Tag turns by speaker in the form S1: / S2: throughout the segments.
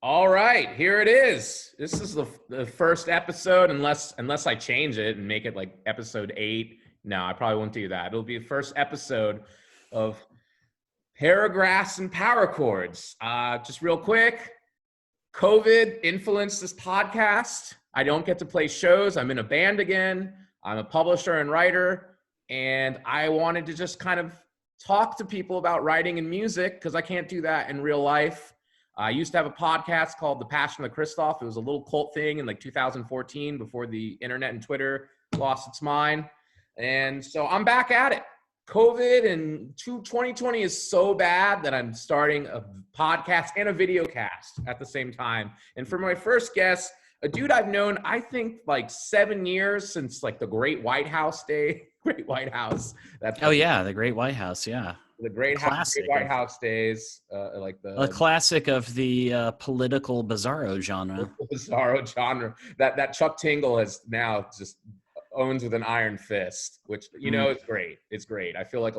S1: All right, here it is. This is the first episode, unless I change it and make it like episode 8. No, I probably won't do that. It'll be the first episode of Paragraphs and Power Chords. Just real quick, COVID influenced this podcast. I don't get to play shows. I'm in a band again. I'm a publisher and writer, and I wanted to just kind of talk to people about writing and music because I can't do that in real life. I used to have a podcast called The Passion of Christoph. It was a little cult thing in like 2014 before the internet and Twitter lost its mind. And so I'm back at it. COVID and 2020 is so bad that I'm starting a podcast and a video cast at the same time. And for my first guest, a dude I've known, I think like 7 years since like the Great White House day. Great White House.
S2: Yeah, the Great White House. Yeah.
S1: The Great White House days,
S2: a classic of the political bizarro genre.
S1: That Chuck Tingle has now just owns with an iron fist, which is great. It's great. I feel like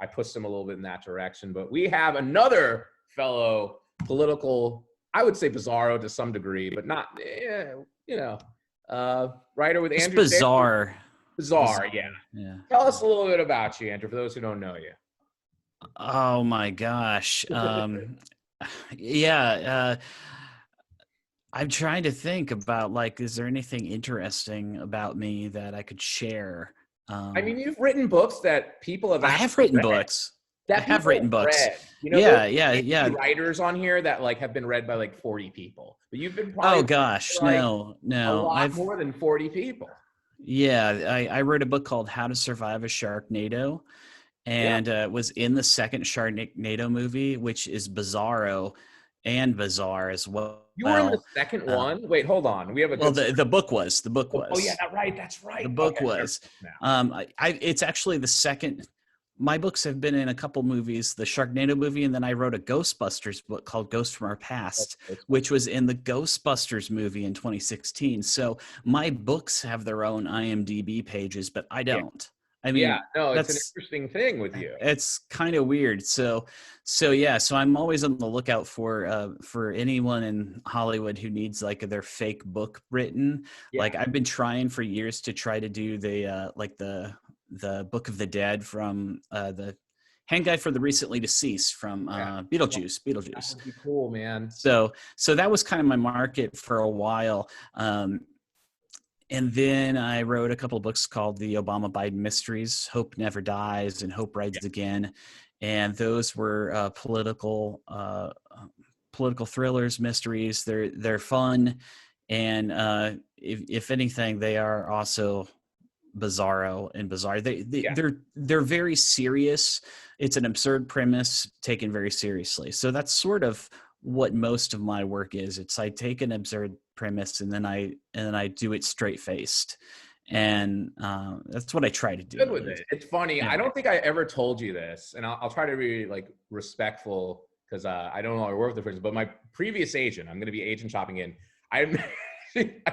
S1: I pushed him a little bit in that direction. But we have another fellow political, I would say bizarro to some degree, but not, writer with Andrew.
S2: It's bizarre.
S1: Bizarre, yeah. Tell us a little bit about you, Andrew, for those who don't know you.
S2: Oh my gosh. I'm trying to think about is there anything interesting about me that I could share?
S1: You've written books that people have.
S2: I have written books. Yeah.
S1: Writers on here that have been read by 40 people, but you've been. Probably
S2: no.
S1: I've more than 40 people.
S2: Yeah, I wrote a book called How to Survive a Sharknado. And it was in the second Sharknado movie, which is bizarro and bizarre as well.
S1: You were in the second one? Wait, hold on. We have
S2: the book was.
S1: Oh yeah, that's right.
S2: The book was. It's actually the second. My books have been in a couple movies, the Sharknado movie, and then I wrote a Ghostbusters book called Ghosts from Our Past, which was in the Ghostbusters movie in 2016. So my books have their own IMDb pages, but I don't.
S1: It's an interesting thing with you.
S2: It's kind of weird. So I'm always on the lookout for anyone in Hollywood who needs their fake book written. Yeah. I've been trying for years to try to do the Book of the Dead from the hand guy for the recently deceased from Beetlejuice.
S1: That would be cool, man.
S2: So that was kind of my market for a while. And then I wrote a couple of books called The Obama-Biden Mysteries, Hope Never Dies and Hope Rides Again. And those were political thrillers, mysteries. They're fun. And if anything, they are also bizarro and bizarre. They're very serious. It's an absurd premise taken very seriously. So that's sort of what most of my work is. It's I take an absurd premise and then I do it straight faced, and that's what I try to do.
S1: Good with it. It's funny. Yeah. I don't think I ever told you this, and I'll try to be respectful because I don't know how I work with the person. But my previous agent, I'm going to be agent shopping in. I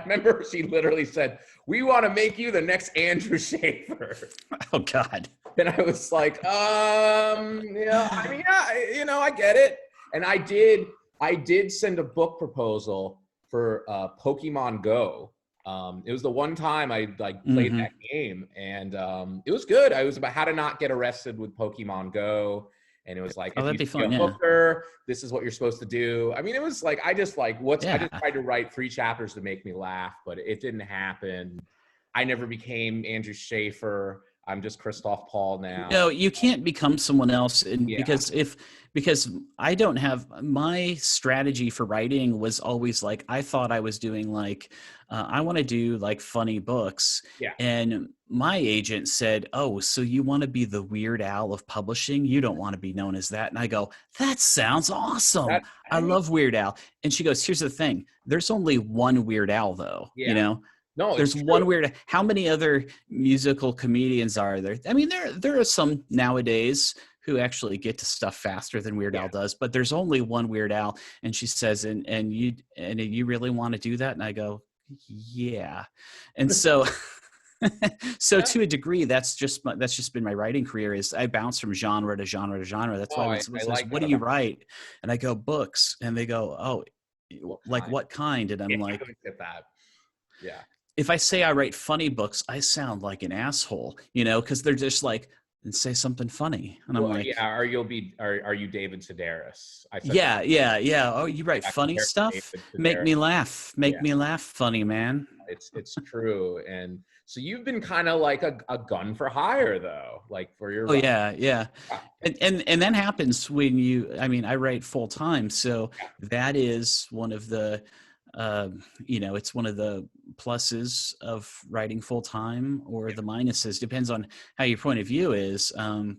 S1: remember she literally said, "We want to make you the next Andrew Shaffer."
S2: Oh God!
S1: And I was like, I get it. And I did send a book proposal for Pokemon Go. It was the one time I played that game, and it was good. It was about how to not get arrested with Pokemon Go, and it was if you see a hooker, this is what you're supposed to do. It was I just tried to write 3 chapters to make me laugh, but it didn't happen. I never became Andrew Shaffer. I'm just Christoph Paul now.
S2: No, you can't become someone else, because I don't have my strategy for writing was always I thought I was doing I want to do funny books.
S1: Yeah.
S2: And my agent said, "Oh, so you want to be the Weird Al of publishing? You don't want to be known as that." And I go, "That sounds awesome. I love Weird Al." And she goes, "Here's the thing. There's only one Weird Al though,
S1: No,
S2: there's one weird. How many other musical comedians are there? There are some nowadays who actually get to stuff faster than Weird Al does, but there's only one Weird Al." And she says, "And you really want to do that?" And I go, "Yeah." And so, to a degree, that's just been my writing career. Is I bounce from genre to genre to genre. That's why when someone says, "What do you write?" and I go, "Books," and they go, "Oh." like what kind? And I'm
S1: Yeah,
S2: like,
S1: I get that. Yeah.
S2: if I say I write funny books, I sound like an asshole, you know, because they're just like, and say something funny. And I'm
S1: Well,
S2: like,
S1: yeah, or are you David Sedaris? I said that.
S2: yeah. Oh, you write
S1: I
S2: funny
S1: compared to
S2: stuff?
S1: David
S2: Make
S1: Sedaris.
S2: me laugh.
S1: Yeah,
S2: Make me laugh, funny man.
S1: it's true. And so you've been kind of like a gun for hire though, like for your
S2: Oh yeah.
S1: yeah,
S2: And that happens when I mean, I write full time. So that is one of the, it's one of the pluses of writing full time, or the minuses, depends on how your point of view is.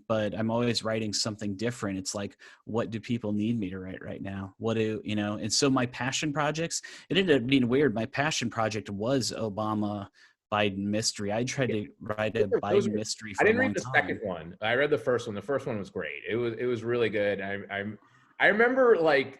S2: But I'm always writing something different. It's like, what do people need me to write right now? And so my passion projects, it ended up being weird. My passion project was Obama Biden mystery. I tried to write a Biden mystery
S1: I
S2: for a
S1: didn't read
S2: long
S1: the
S2: time.
S1: second one. I read the first one. The first one was great. It was really good. I remember like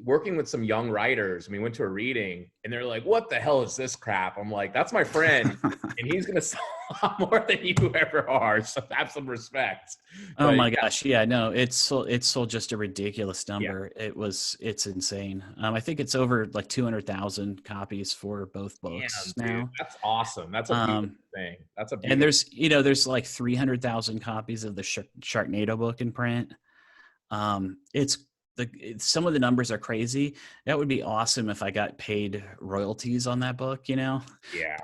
S1: working with some young writers, and we went to a reading, and they're like, "What the hell is this crap?" I'm like, "That's my friend, and he's gonna sell a lot more than you ever are. So have some respect."
S2: Oh
S1: But
S2: my gosh, yeah, no, it's sold just a ridiculous
S1: yeah,
S2: number. It's insane. I think it's over like 200,000 copies for both
S1: damn,
S2: books
S1: dude,
S2: now.
S1: that's awesome. That's a beautiful
S2: Um,
S1: thing. That's a
S2: and
S1: beautiful.
S2: there's like 300,000 copies of the Sharknado book in print. It's some of the numbers are crazy. That would be awesome if I got paid royalties on that book,
S1: Yeah,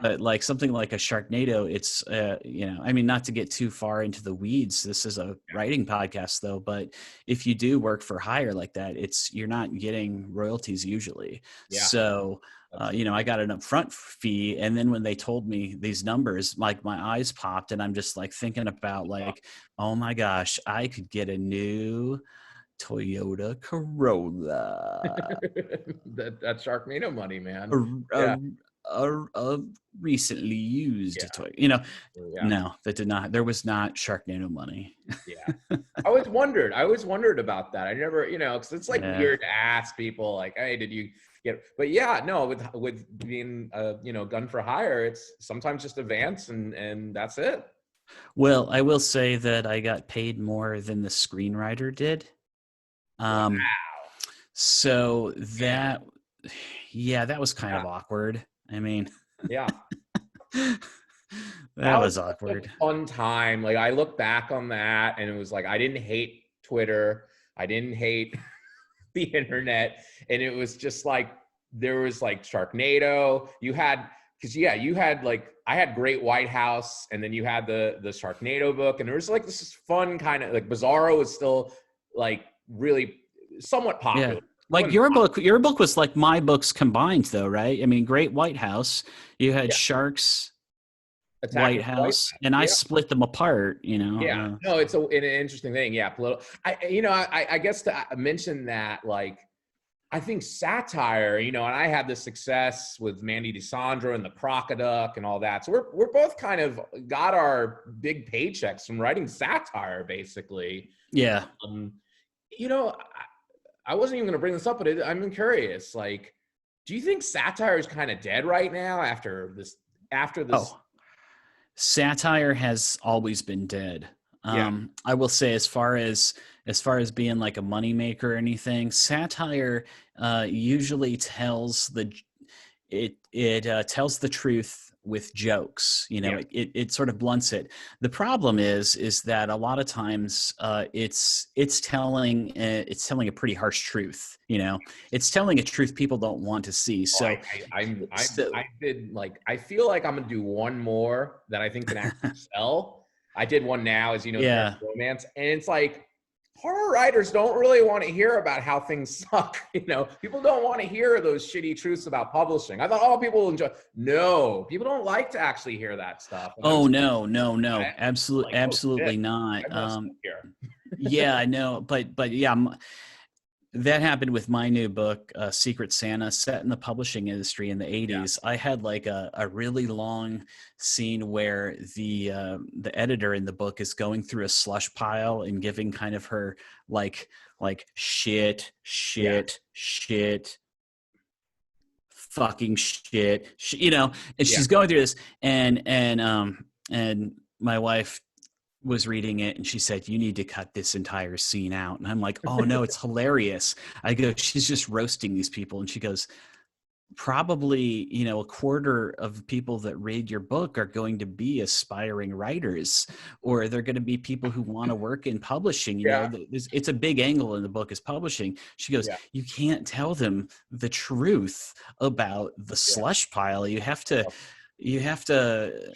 S2: but like something like a Sharknado, it's I mean, not to get too far into the weeds, this is a writing podcast though, but if you do work for hire like that, you're not getting royalties usually.
S1: yeah.
S2: So I got an upfront fee, and then when they told me these numbers, like my eyes popped, and I'm just like thinking about like, oh my gosh, I could get a new Toyota Corolla,
S1: That Sharknado money, man.
S2: a,
S1: Yeah,
S2: a, a recently used
S1: yeah,
S2: toy.
S1: yeah,
S2: No, that did not. There was not Sharknado money.
S1: yeah. I always wondered about that. I never, because it's like
S2: Yeah.
S1: weird to ask people like, "Hey, did you get?" But yeah, no, with being gun for hire, it's sometimes just advance and that's it.
S2: Well, I will say that I got paid more than the screenwriter did.
S1: Wow,
S2: Um, so
S1: man.
S2: that was kind of
S1: Yeah,
S2: awkward. I mean,
S1: yeah.
S2: that
S1: That was
S2: was
S1: such a
S2: awkward.
S1: fun time. Like I look back on that, and it was like I didn't hate Twitter. I didn't hate the internet, and it was just like there was like Sharknado. You had like I had Great White House, and then you had the Sharknado book, and there was like this fun kind of like Bizarro is still like really somewhat
S2: Yeah.
S1: popular.
S2: Like your book was like my books combined though, right? I mean, Great White House, you had
S1: Yeah,
S2: Sharks,
S1: Attacking
S2: White
S1: the White
S2: House,
S1: House.
S2: and I
S1: Yeah.
S2: split them apart,
S1: Yeah, no, it's an interesting thing. Yeah, I guess to mention that, like, I think satire, and I had the success with Mandy DeSandro and the Crocoduck and all that. So we're both kind of got our big paychecks from writing satire, basically.
S2: Yeah.
S1: Um, you know, I wasn't even going to bring this up, but I'm curious. Like, do you think satire is kind of dead right now after this? After this?
S2: Oh, satire has always been dead.
S1: Yeah,
S2: I will say, as far as being like a moneymaker or anything, satire usually tells the truth with jokes.
S1: yeah,
S2: It sort of blunts it. The problem is that a lot of times it's telling a pretty harsh truth. It's telling a truth people don't want to see.
S1: oh,
S2: So,
S1: I did like I feel like I'm gonna do one more that I think can actually sell. I did one now, as you know, the
S2: yeah.
S1: romance, and it's like horror writers don't really want to hear about how things suck. People don't want to hear those shitty truths about publishing. I thought, oh, people will enjoy. No, people don't like to actually hear that stuff. And I'm
S2: Oh
S1: just
S2: no,
S1: like, oh
S2: absolutely
S1: shit,
S2: not.
S1: I messed up here.
S2: Yeah, I know, but yeah, that happened with my new book, Secret Santa, set in the publishing industry in the
S1: Yeah,
S2: '80s. I had like a really long scene where the editor in the book is going through a slush pile and giving kind of her like shit,
S1: yeah,
S2: fucking shit, and
S1: yeah,
S2: she's going through this, and my wife was reading it and she said, "You need to cut this entire scene out." And I'm like, "Oh no, it's hilarious." I go, "She's just roasting these people." And she goes, "Probably, a quarter of people that read your book are going to be aspiring writers, or they're going to be people who want to work in publishing.
S1: Yeah.
S2: It's a big angle in the book is publishing." She goes,
S1: Yeah.
S2: "You can't tell them the truth about the
S1: Yeah.
S2: slush pile. You have to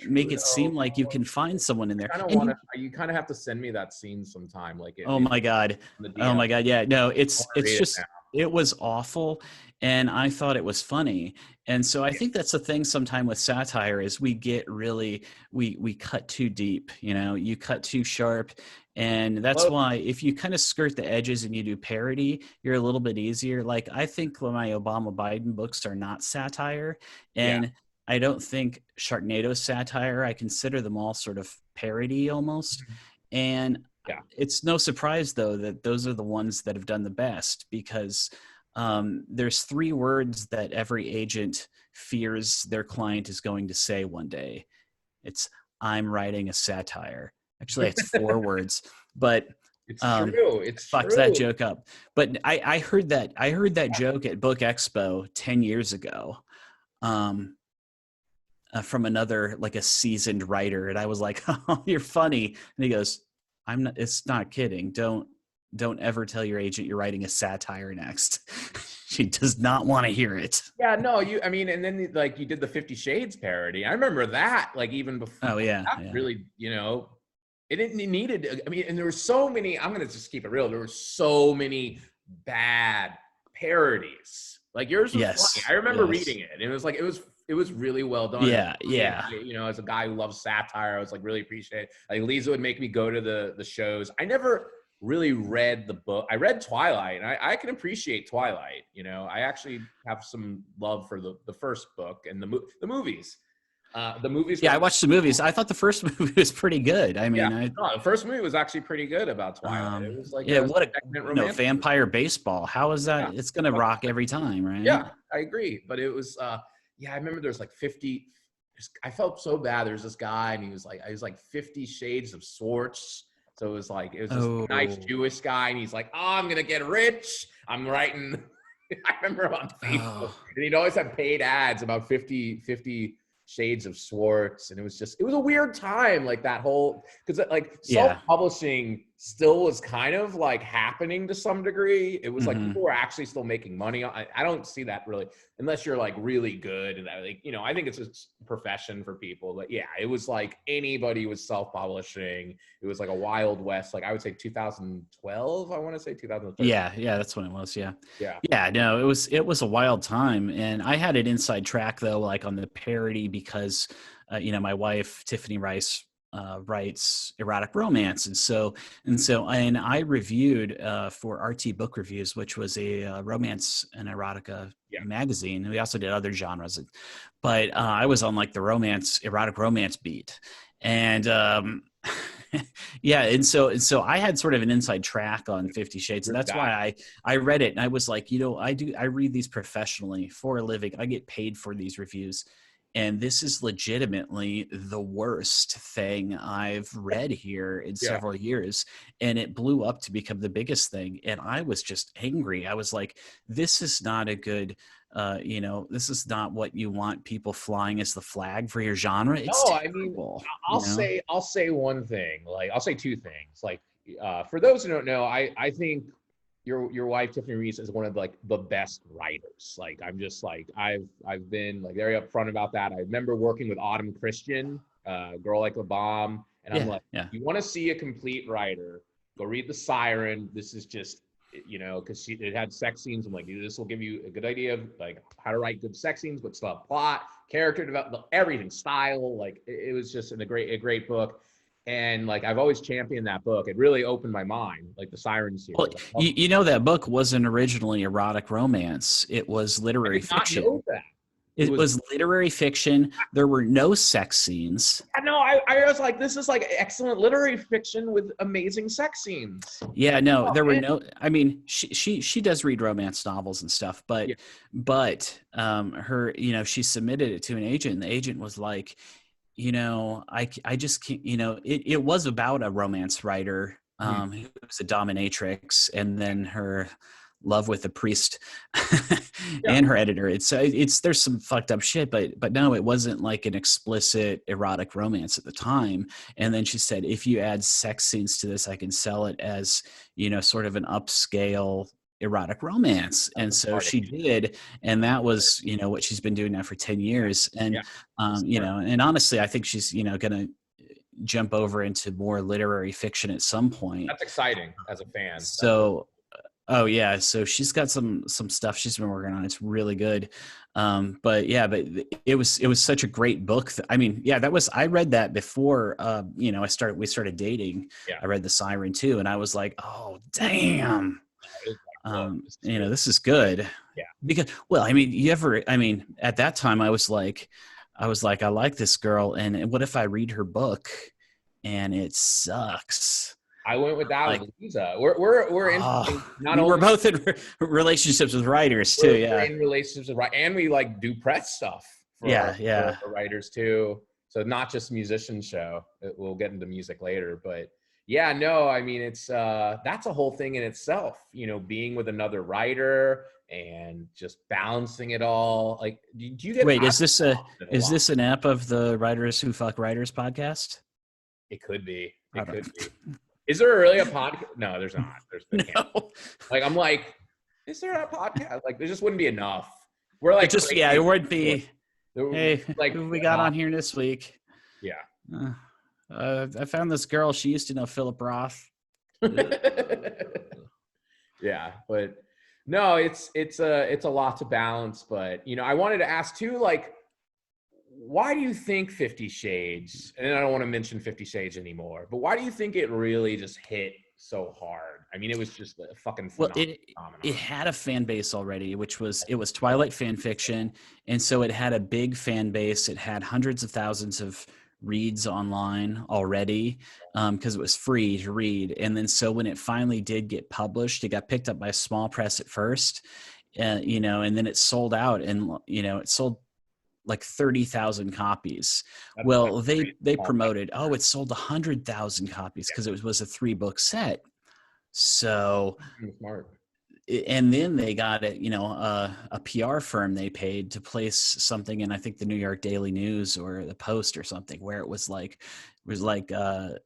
S2: make
S1: True.
S2: it seem like you can find someone in there."
S1: Kind of
S2: And
S1: want to. You kind of have to send me that scene sometime, like
S2: oh
S1: it
S2: my God.
S1: on the
S2: Oh
S1: DM.
S2: my God. Yeah, no,
S1: I want to
S2: it's
S1: read it now.
S2: just, it was awful. And I thought it was funny. And so I think that's the thing sometime with satire is we get really, we cut too deep, you cut too sharp. And that's
S1: Well,
S2: why if you kind of skirt the edges and you do parody, you're a little bit easier. Like I think my Obama Biden books are not satire.
S1: yeah.
S2: And I don't think Sharknado satire. I consider them all sort of parody almost. And
S1: Yeah.
S2: it's no surprise though that those are the ones that have done the best because there's 3 words that every agent fears their client is going to say one day. It's, "I'm writing a satire." Actually, it's 4 words, but
S1: It's true. It's
S2: fucked
S1: true.
S2: that joke up. But I heard that joke at Book Expo 10 years ago. From another like a seasoned writer, and I was like, "Oh, you're funny." And he goes, "I'm not. It's not kidding. Don't ever tell your agent you're writing a satire next." She does not want to hear it.
S1: Yeah, no, I mean, and then like you did the 50 Shades parody. I remember that, like even before.
S2: Oh yeah,
S1: That
S2: yeah.
S1: really, it needed. I mean, and there were so many. I'm gonna just keep it real. There were so many bad parodies. Like yours was
S2: Yes.
S1: funny. I remember
S2: Yes.
S1: reading it, and it was like it was really well done.
S2: Yeah, yeah.
S1: As a guy who loves satire, I was like really appreciate it. Like Lisa would make me go to the shows. I never really read the book. I read Twilight, and I can appreciate Twilight. I actually have some love for the first book and the movies. The movies.
S2: Yeah, I watched the movies. I thought the first movie was pretty good. I mean,
S1: the first movie was actually pretty good about Twilight. It was like
S2: what a
S1: romantic
S2: vampire baseball. How is that? Yeah. It's gonna rock every time, right?
S1: Yeah, I agree. But it was I remember there's like 50. I felt so bad. There's this guy, and he was like 50 Shades of Swartz. So it was this nice Jewish guy, and he's like, "Oh, I'm gonna get rich. I'm writing." I remember on Facebook, and he'd always have paid ads about 50 Shades of Swartz, and it was a weird time, like that whole, because like self-publishing still was kind of like happening to some degree. It was like people were actually still making money. I don't see that really unless you're like really good, and I think it's a profession for people. But yeah, it was like anybody was self-publishing. It was like a Wild West. Like I would say 2012. I want to say 2013.
S2: Yeah, that's when it was. Yeah. No, it was a wild time, and I had an inside track though, like on the parody because, my wife Tiffany Rice writes erotic romance, and I reviewed for RT Book Reviews, which was a romance and erotica magazine. We also did other genres, but I was on like the erotic romance beat, and and so I had sort of an inside track on 50 Shades, and that's why I read it, and I was like, I read these professionally for a living. I get paid for these reviews. And this is legitimately the worst thing I've read here in several years. And it blew up to become the biggest thing. And I was just angry. I was like, this is not a good, this is not what you want people flying as the flag for your genre. It's terrible.
S1: I'll say one thing. Like, I'll say 2 things. Like, for those who don't know, I think your wife Tiffany Reese is one of like the best writers. Like I'm just like I've been like very upfront about that. I remember working with Autumn Christian, Girl Like a Bomb, and I'm like, you want to see a complete writer, go read The Siren. This is just because it had sex scenes. I'm like, this will give you a good idea of like how to write good sex scenes, but still have plot, character development, everything, style. Like it was just a great book. And like I've always championed that book. It really opened my mind, like the Siren series.
S2: Well, that book wasn't originally erotic romance. It was literary fiction.
S1: I did not know that.
S2: It was literary fiction. There were no sex scenes.
S1: I was like, this is like excellent literary fiction with amazing sex scenes.
S2: Yeah, no, there were no. I mean, she does read romance novels and stuff, but her, she submitted it to an agent, and the agent was like, I just can't, it was about a romance writer
S1: Hmm.
S2: who was a dominatrix, and then her love with the priest
S1: Yeah.
S2: and her editor. It's there's some fucked up shit, but no, it wasn't like an explicit erotic romance at the time. And then she said, if you add sex scenes to this, I can sell it as, sort of an upscale erotic romance. And so she did, and that was, what she's been doing now for 10 years. And
S1: Yeah. Smart.
S2: and honestly, I think she's, gonna jump over into more literary fiction at some point.
S1: That's exciting as a fan.
S2: So oh yeah, so she's got some stuff she's been working on. It's really good. But it was such a great book. I mean, yeah, I read that before we started dating.
S1: Yeah.
S2: I read The Siren too, and I was like, oh damn. This is good.
S1: Yeah.
S2: Because, well, I mean, at that time I was like, I like this girl, and what if I read her book and it sucks?
S1: I went with that with Lisa. We're in
S2: we're both in relationships with writers too.
S1: We're in relationships with writers, and we like do press stuff. For writers too. So not just musician show. We'll get into music later, but yeah, no, I mean it's that's a whole thing in itself. Being with another writer and just balancing it all. Like, do you get?
S2: Wait, is this an app of the Writers Who Fuck Writers podcast?
S1: It could be. It could be. Is there really a podcast? No, there's not.
S2: No.
S1: Like, I'm like, is there a podcast? Like, there just wouldn't be enough. We're like,
S2: it would be. Hey,
S1: like,
S2: who we got on here this week?
S1: Yeah.
S2: I found this girl. She used to know Philip Roth.
S1: Yeah, but no, it's a lot to balance. But I wanted to ask too, like, why do you think 50 Shades, and I don't want to mention 50 Shades anymore, but why do you think it really just hit so hard? I mean, it was just a fucking phenomenon.
S2: It had a fan base already, it was Twilight fan fiction, and so it had a big fan base. It had hundreds of thousands of reads online already because it was free to read. And then so when it finally did get published, it got picked up by a small press at first, and then it sold out, and it sold like 30,000 copies. They promoted, it sold 100,000 copies because it was a 3-book set. So
S1: smart.
S2: And then they got it, a PR firm they paid to place something in, I think, the New York Daily News or the Post or something, where it was like a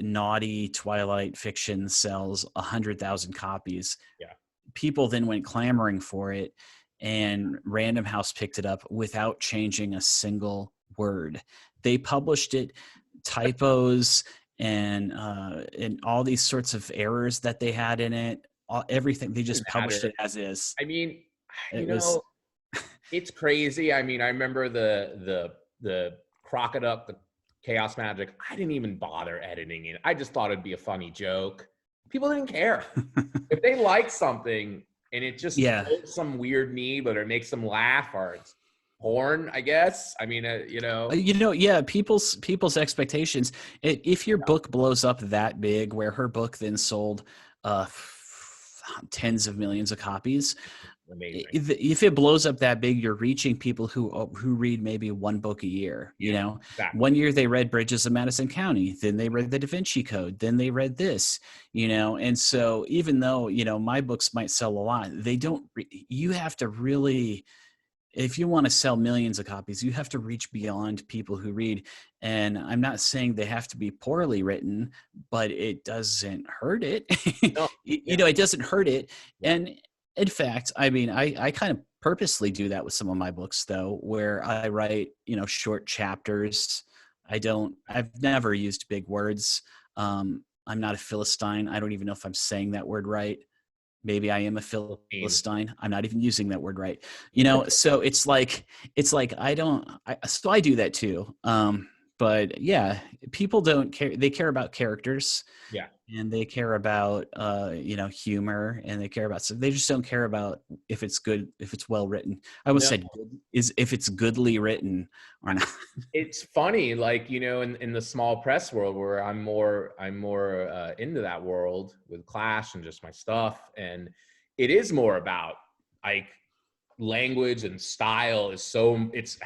S2: naughty Twilight fiction sells 100,000 copies.
S1: Yeah. People
S2: then went clamoring for it, and Random House picked it up without changing a single word. They published it, typos and all these sorts of errors that they had in it. Everything, they just published it as is.
S1: I mean, it's crazy. I mean, I remember the Crocodile, the Chaos Magic. I didn't even bother editing it. I just thought it'd be a funny joke. People didn't care. If they like something and it just holds some weird need, but it makes them laugh, or it's porn, I guess. I mean, people's expectations. If your book blows up that big, where her book then sold tens of millions of copies. Amazing.
S2: If it blows up that big, you're reaching people who read maybe one book a year.
S1: Exactly.
S2: One year they read Bridges of Madison County, then they read the Da Vinci Code, then they read this. And so even though my books might sell a lot, they don't. You have to really, if you want to sell millions of copies, you have to reach beyond people who read. And I'm not saying they have to be poorly written, but it doesn't hurt it. No. It doesn't hurt it. And in fact, I mean, I kind of purposely do that with some of my books, though, where I write, short chapters. I've never used big words. I'm not a Philistine. I don't even know if I'm saying that word right. Maybe I am a Philistine. I'm not even using that word right. So it's like I do that too. But yeah, people don't care. They care about characters.
S1: Yeah.
S2: And they care about, humor, and they care about, so they just don't care about if it's good, if it's well written. I almost said is if it's goodly written or not.
S1: It's funny, like, in the small press world, where I'm more into that world with Clash and just my stuff. And it is more about, like, language and style is so it's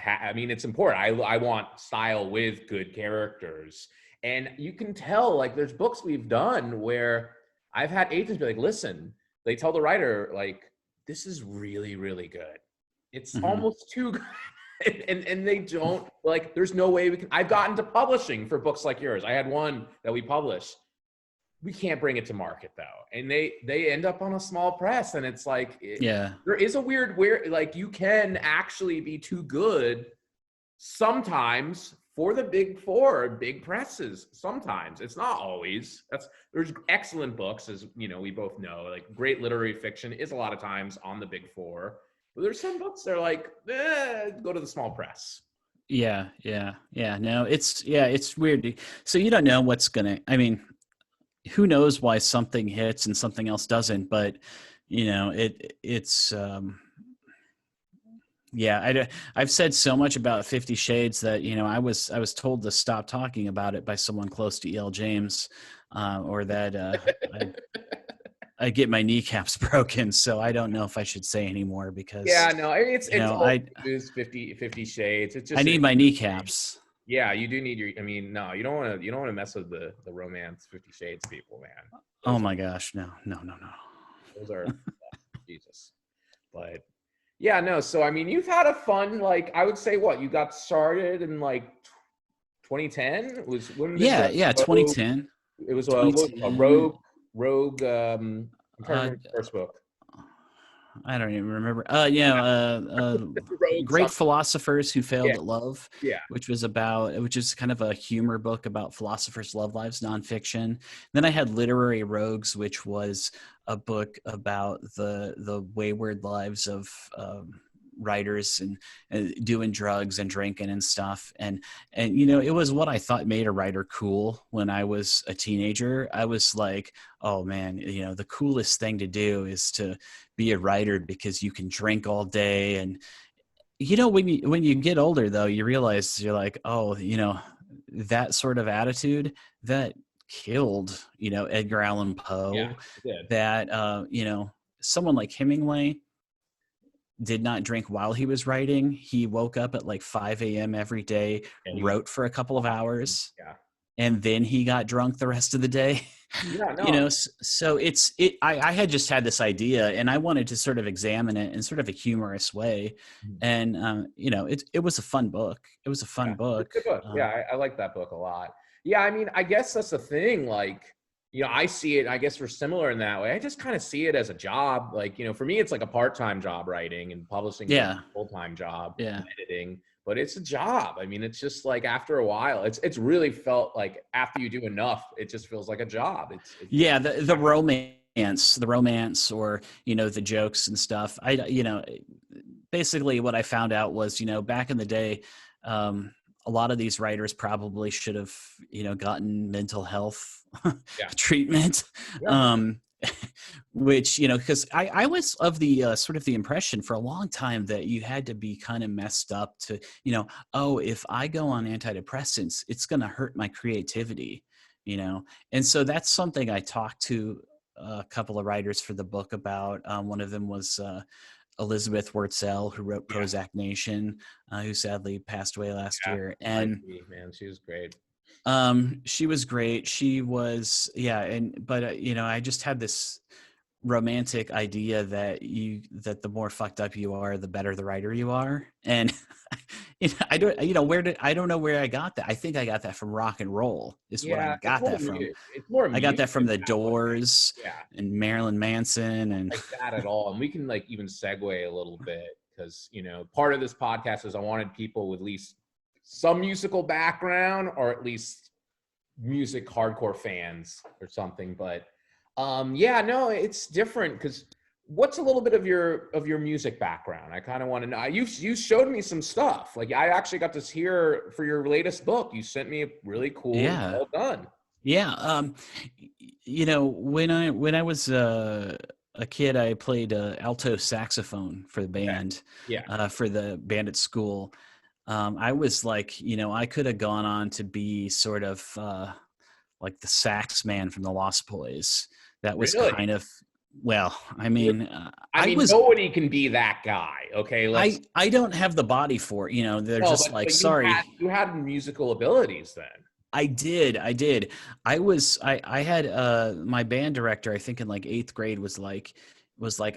S1: important. I want style with good characters. And you can tell, like, there's books we've done where I've had agents be like, listen, they tell the writer, like, this is really, really good. It's almost too good. And they don't, like, there's no way we can. I've gotten to publishing for books like yours. I had one that we published. We can't bring it to market though. And they end up on a small press. And it's like, there is a weird, like, you can actually be too good sometimes for the big four, big presses. Sometimes it's not always. There's excellent books, as you know, we both know, like great literary fiction is a lot of times on the big four. But there's some books that are like, go to the small press.
S2: Yeah. No, it's weird. So you don't know what's gonna. I mean, who knows why something hits and something else doesn't? But you know, it's. I've said so much about 50 Shades that, you know, I was told to stop talking about it by someone close to E.L. James, or that I get my kneecaps broken. So I don't know if I should say anymore because
S1: it's
S2: old
S1: news. 50 Shades. It's just,
S2: I need my kneecaps.
S1: Yeah, you do need your. I mean, no, you don't want to mess with the romance 50 Shades people, man.
S2: Oh my gosh, no.
S1: Those are Jesus, but. Yeah, no. So, I mean, you've had a fun, like, I would say you got started in like 2010 was when
S2: 2010.
S1: It was a Rogue, I'm trying to remember the first book.
S2: I don't even remember. Great Philosophers Who Failed at Love, which is kind of a humor book about philosophers' love lives, nonfiction. Then I had Literary Rogues, which was a book about the wayward lives of writers and doing drugs and drinking and stuff. And you know, it was what I thought made a writer cool when I was a teenager. I was like, oh man, you know, the coolest thing to do is to be a writer because you can drink all day. And you know, when you get older though, you realize you're like, oh, you know, that sort of attitude that killed, you know, Edgar Allan Poe. That you know, someone like Hemingway did not drink while he was writing. He woke up at like 5 a.m. every day, wrote for a couple of hours, and then he got drunk the rest of the day. You know, so I had just had this idea and I wanted to sort of examine it in sort of a humorous way. And, you know, it was a fun book. It was a fun book.
S1: It's a good book. I like that book a lot. Yeah. I mean, I guess that's the thing. Like, you know, I see it, I guess we're similar in that way. I just kind of see it as a job. Like, you know, for me, it's like a part-time job writing and publishing, a full-time job, and editing, but it's a job. I mean, it's just like after a while, it's really felt like after you do enough, it just feels like a job.
S2: The romance or, you know, the jokes and stuff. You know, basically what I found out was, you know, back in the day, a lot of these writers probably should have, you know, gotten mental health treatment, which, you know, because I was of the sort of the impression for a long time that you had to be kind of messed up to, you know, oh, if I go on antidepressants, it's going to hurt my creativity, you know. And so that's something I talked to a couple of writers for the book about. One of them was Elizabeth Wurtzel, who wrote Prozac Nation, who sadly passed away last year. And
S1: man, she was great.
S2: She was great. She was, but you know, I just had this romantic idea that the more fucked up you are, the better the writer you are. And you know, I don't know where I got that. I think I got that from rock and roll is what I got that from.
S1: It's more
S2: I got that from the Doors and Marilyn Manson and
S1: like that at all. And we can like even segue a little bit because, you know, part of this podcast is I wanted people with at least some musical background or at least music hardcore fans or something. But it's different because what's a little bit of your music background? I kind of want to know. You showed me some stuff. Like I actually got to hear for your latest book. You sent me a really cool, well done.
S2: Yeah. You know, when I was a kid, I played alto saxophone for the band. For the band at school. I was like, you know, I could have gone on to be sort of like the sax man from the Lost Boys. That was kind of, Well, I mean,
S1: nobody can be that guy. Okay,
S2: I don't have the body for it. You know, they're
S1: no,
S2: just like,
S1: but
S2: sorry.
S1: you had musical abilities then.
S2: I did. I had my band director, I think in like 8th grade was like,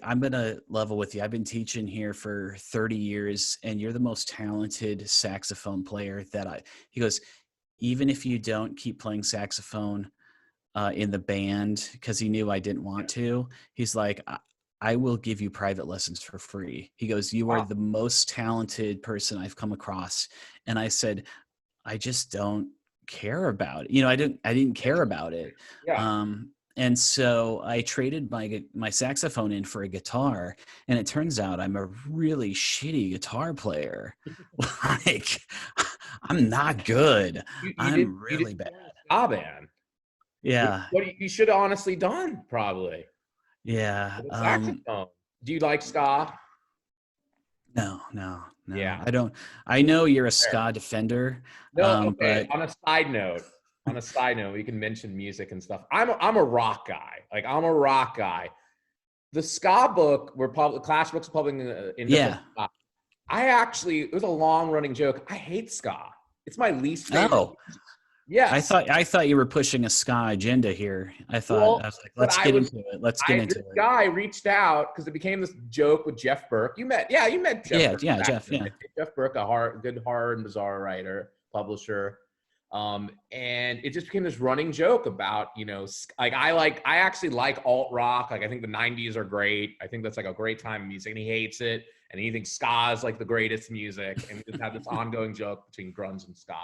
S2: I'm going to level with you. I've been teaching here for 30 years and you're the most talented saxophone player he goes, even if you don't keep playing saxophone in the band, because he knew I didn't want to, he's like, I will give you private lessons for free. He goes, you are the most talented person I've come across. And I said, I just don't care about it. You know, I didn't care about it.
S1: Yeah.
S2: And so I traded my saxophone in for a guitar, and it turns out I'm a really shitty guitar player. Like, I'm not good. I'm really bad.
S1: Ska band.
S2: Yeah.
S1: What you should have honestly done, probably.
S2: Yeah.
S1: Saxophone. Do you like ska?
S2: No.
S1: Yeah.
S2: I don't. I know you're a ska defender.
S1: No, okay.
S2: But
S1: On a side note, we can mention music and stuff. I'm a rock guy. Like, I'm a rock guy. The ska book, Clash books publishing in
S2: yeah.
S1: ska. It was a long running joke. I hate ska. It's my least favorite.
S2: Oh.
S1: Yes.
S2: I thought you were pushing a ska agenda here. I was like, let's get into it.
S1: This guy reached out because it became this joke with Jeff Burke. You met Jeff. Burke
S2: Jeff. Yeah.
S1: Jeff Burke, good horror and bizarre writer, publisher. And it just became this running joke about, you know, I actually like alt rock. Like, I think the 90s are great. I think that's like a great time in music, and he hates it. And he thinks ska is like the greatest music. And we just had this ongoing joke between grunge and ska.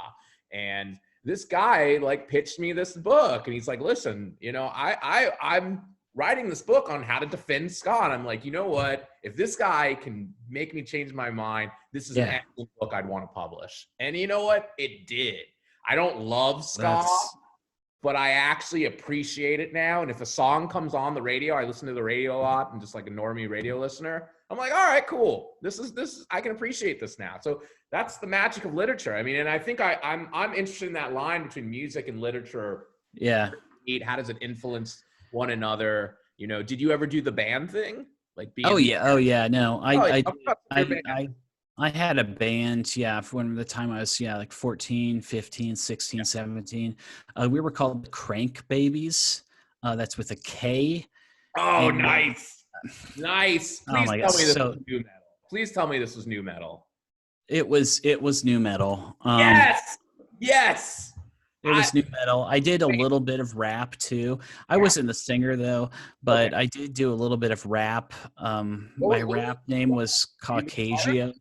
S1: And this guy like pitched me this book, and he's like, listen, you know, I'm writing this book on how to defend ska. And I'm like, you know what? If this guy can make me change my mind, this is an excellent book I'd want to publish. And you know what? It did. I don't love ska, but I actually appreciate it now. And if a song comes on the radio, I listen to the radio a lot. I'm just like a normie radio listener. I'm like, all right, cool. This is I can appreciate this now. So that's the magic of literature. I mean, and I think I'm interested in that line between music and literature.
S2: Yeah.
S1: How does it influence one another? You know, did you ever do the band thing? Like
S2: Oh yeah. No, I had a band, from the time I was, like 14, 15, 16, 17. We were called Crank Babies. That's with a K.
S1: Oh, nice. Nice.
S2: Please tell me
S1: this was new metal. Please tell me this was new metal.
S2: It was new metal.
S1: Yes.
S2: It was new metal. I did a little bit of rap too. I wasn't the singer though, but I did do a little bit of rap. My rap name was Caucasia.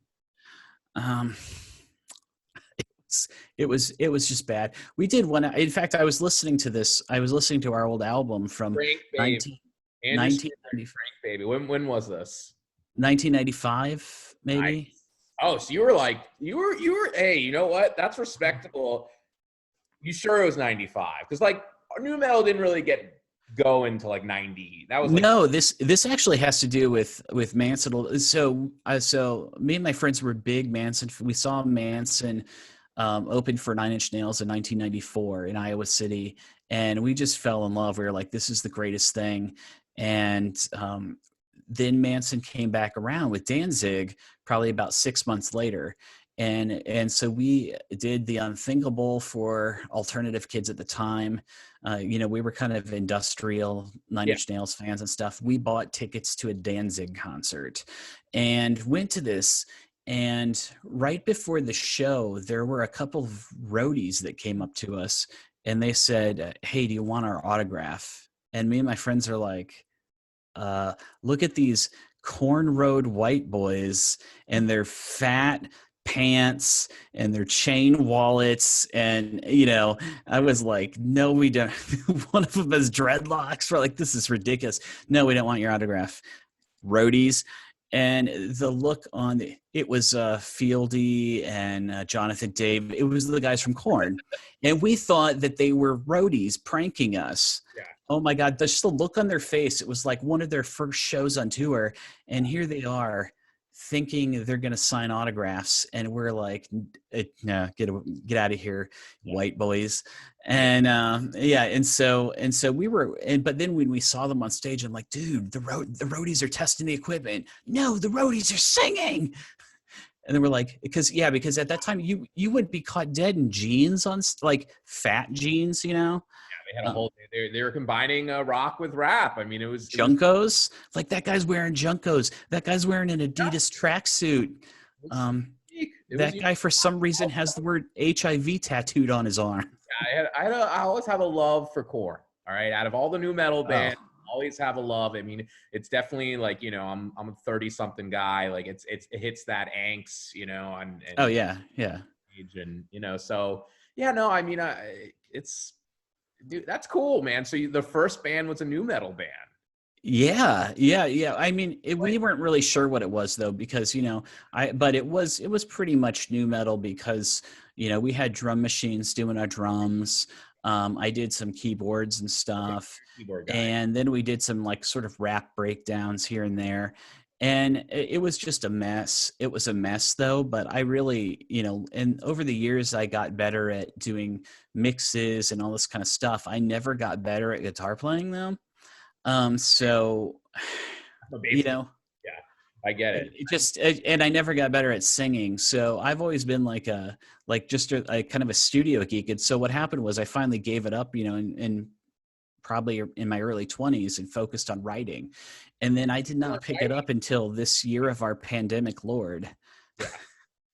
S2: It was just bad. We did one. In fact, I was listening to our old album from 1995.
S1: Baby. When was this?
S2: 1995, maybe.
S1: Nice. Oh, so you were. Hey, you know what? That's respectable. You sure it was 95? Because like new metal didn't really get going to like 90. That was
S2: no. This actually has to do with Manson. So me and my friends were big Manson. We saw Manson open for Nine Inch Nails in 1994 in Iowa City, and we just fell in love. We were like, this is the greatest thing. And then Manson came back around with Danzig probably about 6 months later. And so we did the unthinkable for alternative kids at the time. We were kind of industrial Nine Inch Nails fans and stuff. We bought tickets to a Danzig concert and went to this. And right before the show, there were a couple of roadies that came up to us and they said, hey, do you want our autograph? And me and my friends are like, look at these cornrowed white boys and their fat pants and their chain wallets. And, I was like, no, we don't. One of them has dreadlocks. We're like, this is ridiculous. No, we don't want your autograph. Roadies. And the look on it was Fieldy and Jonathan Dave. It was the guys from Korn. And we thought that they were roadies pranking us.
S1: Yeah.
S2: Oh my God, just the look on their face. It was like one of their first shows on tour. And here they are thinking they're going to sign autographs, and we're like, no, get out of here, white boys. And and so we were, but then when we saw them on stage, I'm like, dude, the roadies are testing the equipment. No, the roadies are singing. And then we're like, because at that time you would be caught dead in jeans, on like fat jeans,
S1: They had a whole. They were combining rock with rap. I mean, it was
S2: Junkos. Like, that guy's wearing Junkos. That guy's wearing an Adidas tracksuit. That guy, for some reason, has the word HIV tattooed on his arm.
S1: Yeah, I always have a love for core. All right, out of all the new metal bands, always have a love. I mean, it's definitely like, I'm a 30-something guy. Like, it hits that angst, and
S2: oh yeah.
S1: And so yeah, no, I mean, it's. Dude, that's cool, man. So the first band was a new metal band.
S2: Yeah. I mean, we weren't really sure what it was, though, because but it was pretty much new metal because we had drum machines doing our drums. I did some keyboards and stuff, and then we did some like sort of rap breakdowns here and there. And it was just a mess. It was a mess, though. But I really, and over the years, I got better at doing mixes and all this kind of stuff. I never got better at guitar playing, though. So,
S1: yeah, I get it.
S2: And I never got better at singing. So I've always been like just a kind of a studio geek. And so what happened was I finally gave it up, in probably in my early 20s, and focused on writing. And then I did not pick it up until this year of our pandemic lord.
S1: Yeah.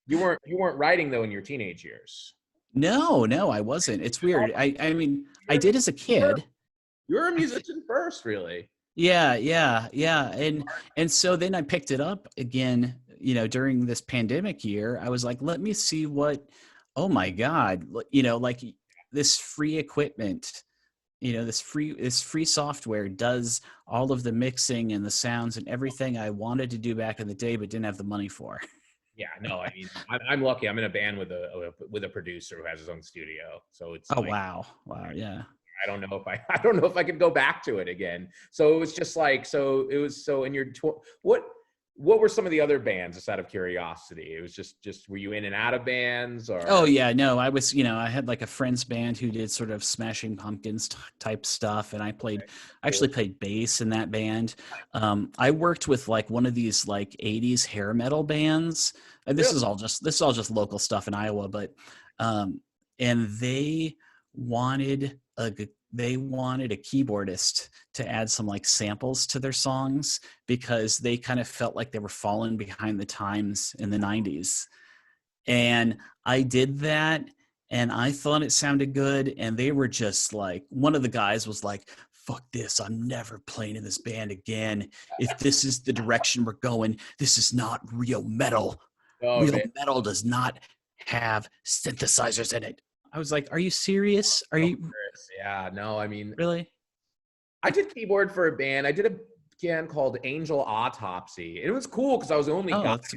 S1: You weren't writing, though, in your teenage years.
S2: No, I wasn't. It's weird. I mean, I did as a kid.
S1: You're a musician first, really.
S2: Yeah. And so then I picked it up again, during this pandemic year. I was like, let me see oh my God, like this free equipment, this free software does all of the mixing and the sounds and everything I wanted to do back in the day, but didn't have the money for.
S1: Yeah, no, I mean, I'm lucky. I'm in a band with a producer who has his own studio, so it's.
S2: Oh, wow, yeah.
S1: I don't know if I could go back to it again. So it was just like, in your what were some of the other bands, just out of curiosity? It was just were you in and out of bands, or?
S2: Oh yeah, no, I was, I had like a friend's band who did sort of Smashing Pumpkins type stuff, and I actually played bass in that band. I worked with like one of these like 80s hair metal bands. And this is all just local stuff in Iowa, but and they wanted a keyboardist to add some like samples to their songs because they kind of felt like they were falling behind the times in the 90s. And I did that, and I thought it sounded good. And they were just like, one of the guys was like, fuck this, I'm never playing in this band again. If this is the direction we're going, this is not real metal. Real metal does not have synthesizers in it. I was like, are you serious? Are you?
S1: Yeah, no, I mean,
S2: really?
S1: I did keyboard for a band. I did a band called Angel Autopsy. It was cool because I was the only guy.
S2: That's a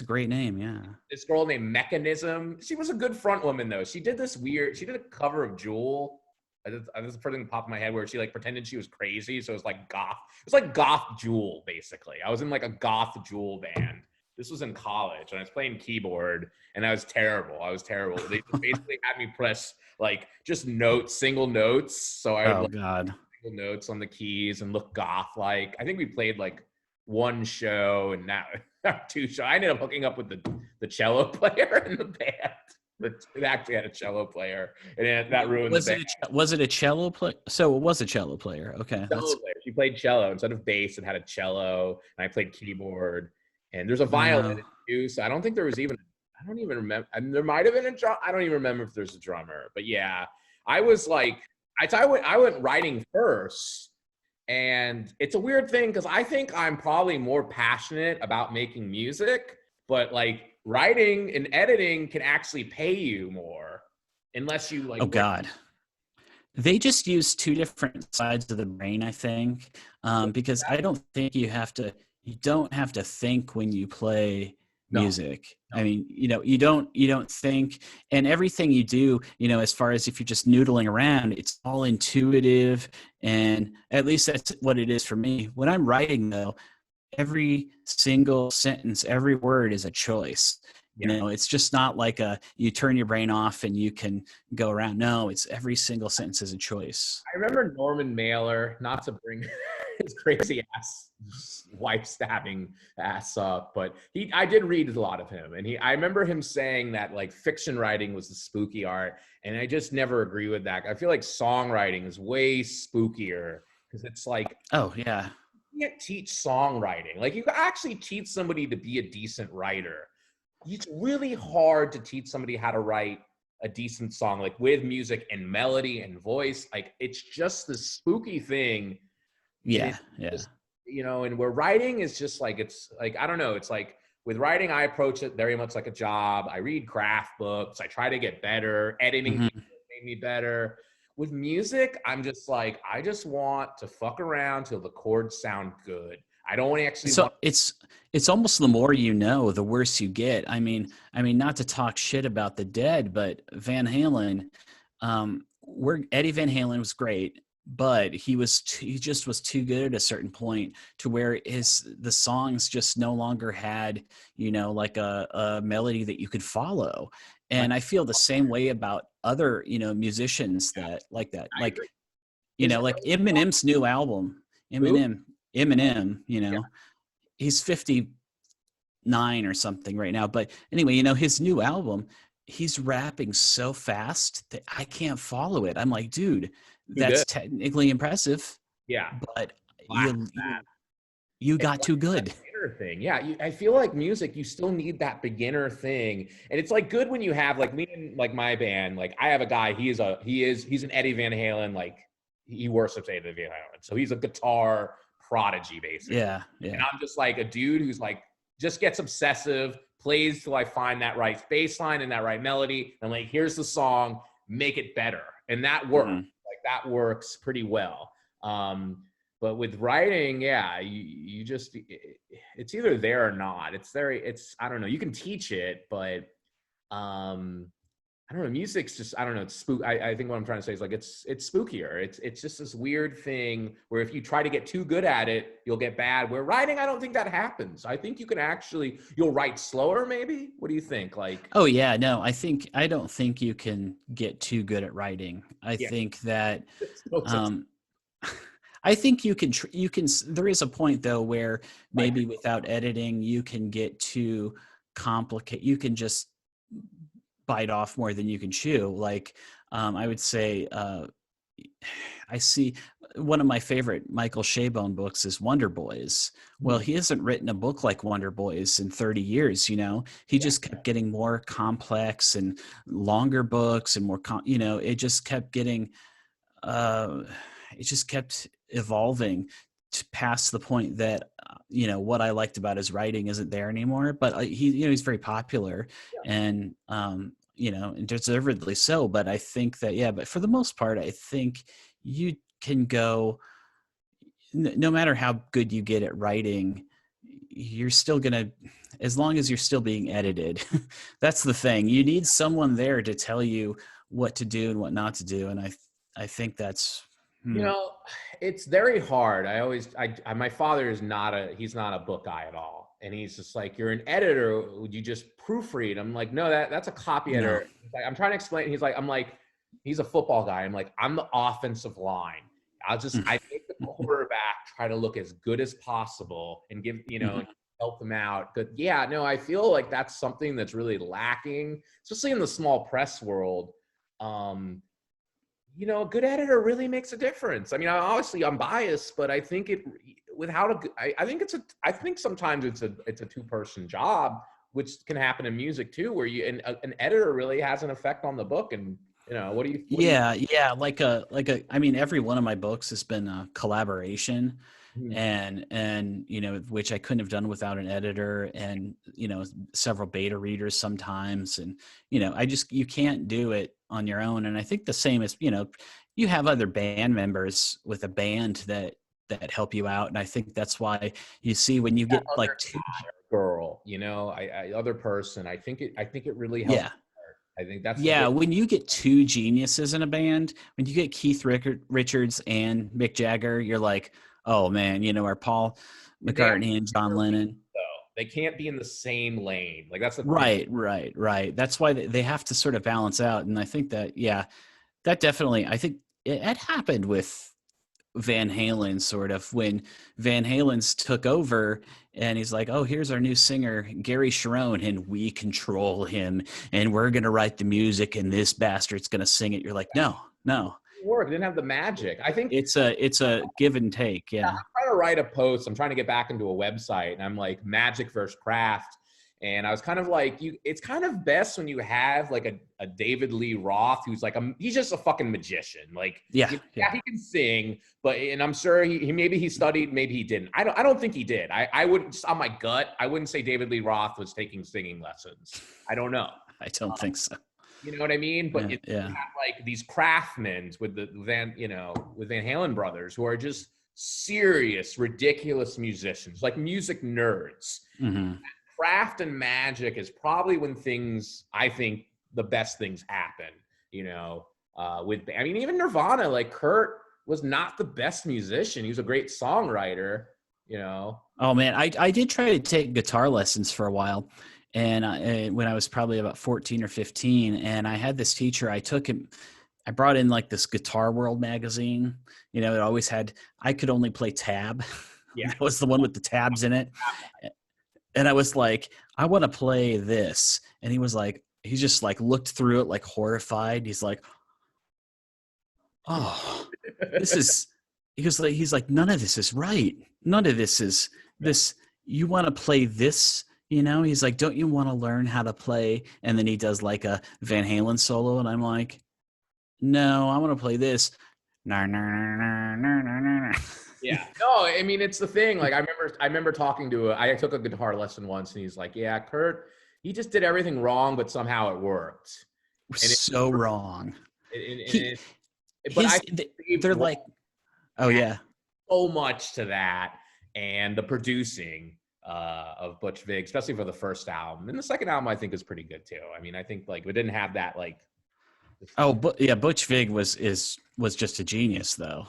S2: great name. Yeah.
S1: This girl named Mechanism. She was a good front woman, though. She did a cover of Jewel. This thing popped in my head where she like pretended she was crazy. So it was like goth. It was like goth Jewel, basically. I was in like a goth Jewel band. This was in college, and I was playing keyboard, and I was terrible. They basically had me press like just single notes. So I would single notes on the keys and look goth-like. I think we played like one show and not two shows. I ended up hooking up with the cello player in the band. It actually had a cello player, and that ruined the band.
S2: Was it a cello player? So it was a cello player. Okay.
S1: Cello player. She played cello instead of bass. It had a cello, and I played keyboard. And there's a violin too, so I don't think there was even. I don't even remember. I mean, there might have been a drum. I don't even remember if there's a drummer. But yeah, I was like, I went writing first, and it's a weird thing because I think I'm probably more passionate about making music, but like writing and editing can actually pay you more, unless you like.
S2: Oh God. They just use two different sides of the brain, I think, because I don't think you don't have to think when you play music. No. I mean, you don't think, and everything you do, as far as if you're just noodling around, it's all intuitive. And at least that's what it is for me. When I'm writing, though, every single sentence, every word is a choice. It's just not like you turn your brain off and you can go around. No, it's every single sentence is a choice.
S1: I remember Norman Mailer, not to bring his crazy ass wife stabbing ass up, but I did read a lot of him, and I remember him saying that like fiction writing was the spooky art, and I just never agree with that. I feel like songwriting is way spookier because it's like,
S2: oh yeah,
S1: you can't teach songwriting. Like you can actually teach somebody to be a decent writer. It's really hard to teach somebody how to write a decent song, like with music and melody and voice. Like it's just the spooky thing.
S2: Yeah.
S1: Just, and where writing is just like, it's like, I don't know. It's like with writing, I approach it very much like a job. I read craft books. I try to get better. Editing made me better. With music, I'm just like, I just want to fuck around till the chords sound good. I don't actually.
S2: So it's almost the more you know, the worse you get. I mean, not to talk shit about the Dead, but Van Halen, Eddie Van Halen was great, but he just was too good at a certain point to where the songs just no longer had, like a melody that you could follow. And I feel the same way about other, musicians that like that. Like, like Eminem's new album, Eminem, he's 59 or something right now. But anyway, his new album, he's rapping so fast that I can't follow it. I'm like, dude, that's technically impressive.
S1: Yeah.
S2: But you got too good.
S1: Thing. Yeah. I feel like music, you still need that beginner thing. And it's like good when you have like me and like my band, like I have a guy, he's an Eddie Van Halen, like he worships Eddie Van Halen. So he's a guitar prodigy basically.
S2: Yeah.
S1: And I'm just like a dude who's like, just gets obsessive, plays till I find that right bass line and that right melody. And like, here's the song, make it better. And that works. Like that works pretty well. But with writing, yeah, you just, it's either there or not. I don't know. You can teach it, but I don't know. Music's just, I don't know. It's spook. I think what I'm trying to say is like, it's spookier. It's just this weird thing where if you try to get too good at it, you'll get bad. Where writing, I don't think that happens. I think you can you'll write slower maybe. What do you think? Like,
S2: oh yeah, no, I don't think you can get too good at writing. I think that, I think you can, there is a point though where maybe without editing, you can get too complicated. You can just bite off more than you can chew. Like, I would say, I see one of my favorite Michael Chabon books is Wonder Boys. Well, he hasn't written a book like Wonder Boys in 30 years. He just kept getting more complex and longer books and more, it just kept getting, it just kept evolving to past the point that what I liked about his writing isn't there anymore. But he's very popular, and and deservedly so. But I think that but for the most part, I think you can go. No matter how good you get at writing, you're still gonna, as long as you're still being edited. That's the thing. You need someone there to tell you what to do and what not to do, and I think that's.
S1: It's very hard. My father is he's not a book guy at all. And he's just like, you're an editor. Would you just proofread? I'm like, no, that's a copy editor. Like, I'm trying to explain. He's a football guy. I'm like, I'm the offensive line. I make the quarterback try to look as good as possible and give, help them out. But yeah, no, I feel like that's something that's really lacking, especially in the small press world. A good editor really makes a difference. I mean, obviously I'm biased, but I think I think sometimes it's a two-person job, which can happen in music too, where an editor really has an effect on the book. And what do you?
S2: I mean, every one of my books has been a collaboration, and which I couldn't have done without an editor, and several beta readers sometimes, and you can't do it on your own. And I think the same as you have other band members with a band that help you out, and I think that's why you see when you get like two
S1: girl, other person, I think it really helps. I think that's
S2: when you get two geniuses in a band, when you get Keith Richards and Mick Jagger, you're like, Oh man, our Paul McCartney and John Lennon.
S1: They can't be in the same lane. Like that's the
S2: thing. Right. That's why they have to sort of balance out. And I think that, that definitely, I think it happened with Van Halen, sort of, when Van Halen's took over and he's like, oh, here's our new singer, Gary Sharon, and we control him and we're going to write the music and this bastard's going to sing it. You're like, no.
S1: Work. It didn't have the magic. I think
S2: it's a give and take. Yeah.
S1: I'm trying to write a post. I'm trying to get back into a website, and I'm like magic versus craft. And I was kind of like, it's kind of best when you have like a David Lee Roth who's like he's just a fucking magician. Like he can sing, and I'm sure he maybe he studied, maybe he didn't. I don't think he did. I wouldn't, on my gut, I wouldn't say David Lee Roth was taking singing lessons. I don't know.
S2: I don't think so.
S1: You know what I mean? But you have like these craftsmen with the Van Halen brothers who are just serious, ridiculous musicians, like music nerds.
S2: Mm-hmm.
S1: Craft and magic is probably when I think the best things happen. Even Nirvana, like Kurt was not the best musician. He was a great songwriter.
S2: Oh man, I did try to take guitar lessons for a while. And when I was probably about 14 or 15, and I had this teacher, I brought in like this Guitar World magazine. It always had, I could only play tab.
S1: Yeah.
S2: That was the one with the tabs in it. And I was like, I want to play this. And he just like looked through it like horrified. He's like, oh, he's like, none of this is right. None of this is this. You want to play this? He's like, don't you want to learn how to play? And then he does like a Van Halen solo. And I'm like, no, I want to play this.
S1: Yeah. No, I mean, it's the thing. Like I remember talking to I took a guitar lesson once, and he's like, yeah, Kurt, he just did everything wrong, but somehow it worked.
S2: So wrong.
S1: They're
S2: like, oh yeah.
S1: So much to that, and the producing of Butch Vig, especially for the first album. And the second album I think is pretty good too. I mean, I think like we didn't have that like.
S2: Oh, but yeah, Butch Vig was just a genius though.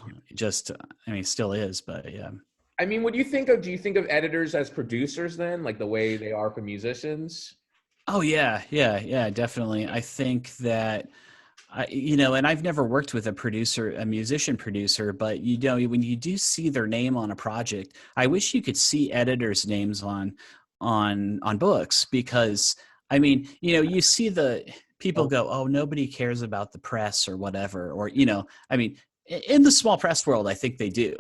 S2: Still is, but yeah.
S1: I mean, do you think of editors as producers then, like the way they are for musicians?
S2: Oh yeah, definitely. I think that and I've never worked with a musician producer, but when you do see their name on a project, I wish you could see editors' names on books, because I mean, you see the people go, oh, nobody cares about the press or whatever, or I mean, in the small press world, I think they do.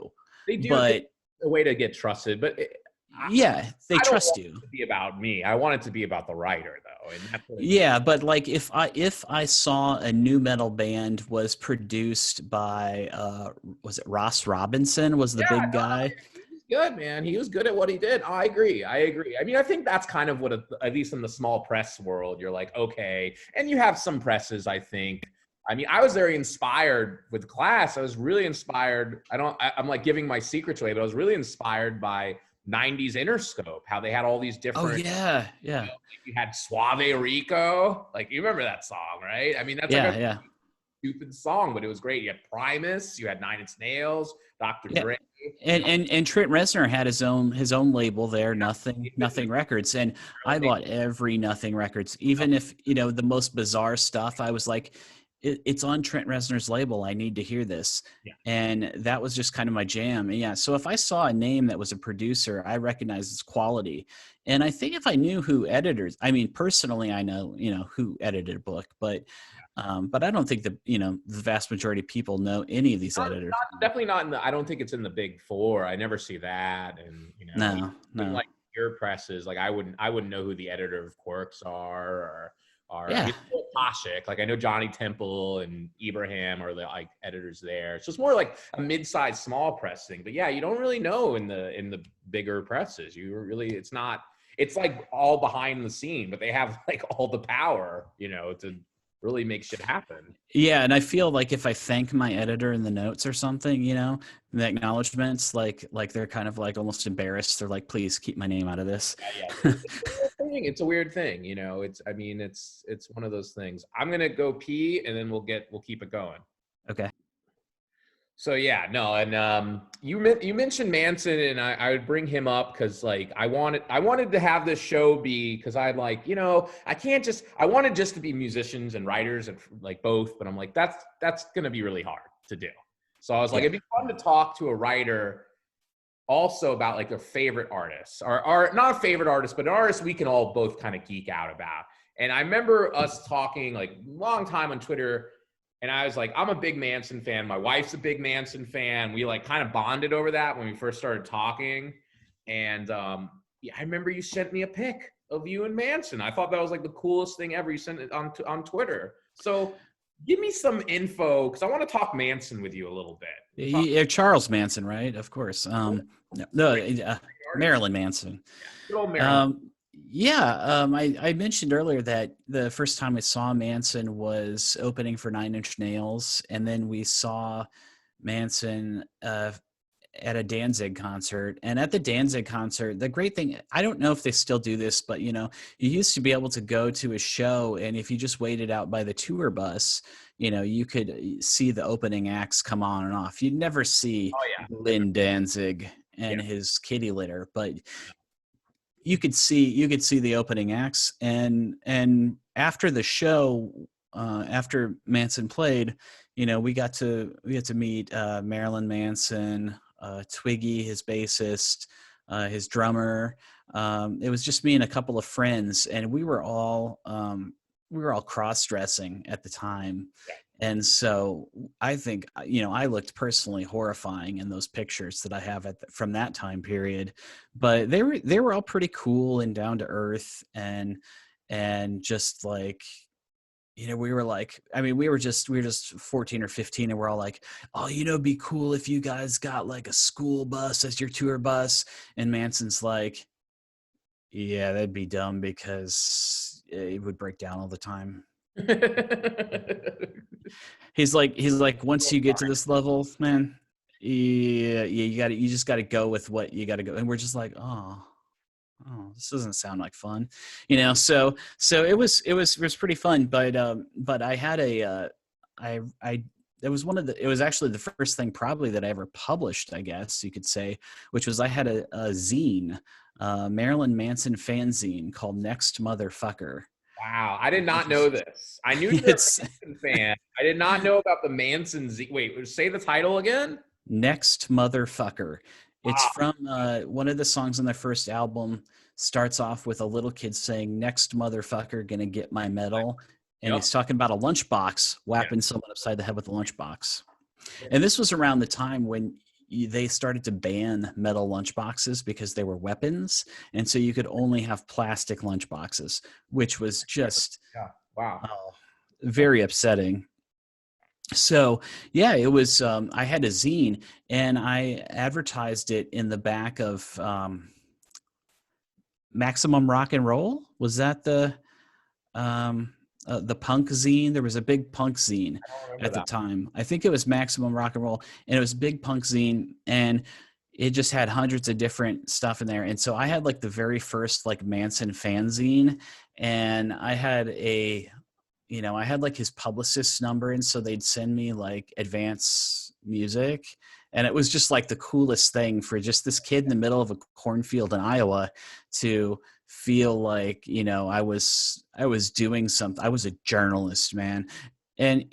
S1: They do,
S2: but
S1: a way to get trusted, but
S2: they trust you.
S1: To be about me, I want it to be about the writer, though. And
S2: that's but like if I saw a nu metal band was produced by was it Ross Robinson was the big guy?
S1: He was good, man. He was good at what he did. I agree. I mean, I think that's kind of what, at least in the small press world, you're like, okay. And you have some presses, I think. I mean, I was very inspired with class. I was really inspired. I'm like giving my secrets away, but I was really inspired by 90s Interscope, how they had all these different.
S2: Oh yeah.
S1: You had Suave Rico, like you remember that song, right? I mean, that's stupid song, but it was great. You had Primus, you had Nine Inch Nails, Dr. Dre,
S2: and Trent Reznor had his own label there, Nothing Records, and I bought every Nothing Records, even if the most bizarre stuff. I was like, it's on Trent Reznor's label. I need to hear this.
S1: Yeah.
S2: And that was just kind of my jam. And yeah. So if I saw a name that was a producer, I recognize its quality. And I think if I knew who editors, I mean, personally, I know, who edited a book, but I don't think that, the vast majority of people know any of these editors.
S1: Definitely not I don't think it's in the big four. I never see that. And,
S2: no.
S1: Like your presses, like I wouldn't know who the editor of Quirks are Toshik. Like I know Johnny Temple and Ibrahim are the like editors there. So it's more like a mid-sized small press thing. But yeah, you don't really know in the bigger presses. It's like all behind the scene, but they have like all the power, to really make shit happen.
S2: Yeah, and I feel like if I thank my editor in the notes or something, the acknowledgments, like they're kind of like almost embarrassed. They're like, please keep my name out of this.
S1: Yeah. It's a weird thing, it's one of those things. I'm gonna go pee and then we'll keep it going.
S2: Okay.
S1: So yeah, no, and you mentioned Manson, and I would bring him up because like I wanted to have this show be because I like I can't just I wanted just to be musicians and writers and like both, but I'm like that's gonna be really hard to do. So I was like
S2: Yeah.
S1: it'd be fun to talk to a writer also about like their favorite artists or not a favorite artist, but an artist we can all both kind of geek out about. And I remember us talking like long time on Twitter. And I was like, I'm a big Manson fan. My wife's a big Manson fan. We like kind of bonded over that when we first started talking. And yeah, I remember you sent me a pic of you and Manson. I thought that was like the coolest thing ever. You sent it on Twitter. So give me some info because I want to talk Manson with you a little bit.
S2: Charles Manson, right? Of course. Marilyn Manson.
S1: Good old Marilyn.
S2: I mentioned earlier that the first time we saw Manson was opening for Nine Inch Nails, and then we saw Manson at a Danzig concert. And at the Danzig concert, the great thing, I don't know if they still do this, but you used to be able to go to a show, and if you just waited out by the tour bus, you could see the opening acts come on and off. You'd never see Lynn Danzig and his kitty litter, but you could see the opening acts, and after the show, after Manson played, we got to meet Marilyn Manson, Twiggy, his bassist, his drummer. It was just me and a couple of friends, and we were all cross-dressing at the time. And so I think, I looked personally horrifying in those pictures that I have from that time period, but they were all pretty cool and down to earth, and just like, we were just 14 or 15, and we're all like, oh, it'd be cool if you guys got like a school bus as your tour bus. And Manson's like, yeah, that'd be dumb because it would break down all the time. He's like, once you get to this level, man, you just got to go with what you got to go. And we're just like, oh, this doesn't sound like fun, So it was pretty fun. But I had it was actually the first thing probably that I ever published, I guess you could say, which was I had a zine, Marilyn Manson fanzine called Next Motherfucker.
S1: Wow, I did not know this. I knew you were a Manson fan. I did not know about the Manson Wait, say the title again?
S2: Next Motherfucker. It's from one of the songs on their first album. Starts off with a little kid saying, "Next motherfucker gonna get my medal," and he's talking about a lunchbox, whapping someone upside the head with a lunchbox. And this was around the time when they started to ban metal lunchboxes because they were weapons, and so you could only have plastic lunchboxes, which was just very upsetting. So it was. I had a zine, and I advertised it in the back of Maximum Rock and Roll. Was that the punk zine? There was a big punk zine at the time. I think it was Maximum Rock and Roll, and it was a big punk zine, and it just had hundreds of different stuff in there. And so I had like the very first like Manson fanzine, and I had I had like his publicist's number, and so they'd send me like advance music, and it was just like the coolest thing for just this kid in the middle of a cornfield in Iowa to feel like, I was doing something. I was a journalist, man. And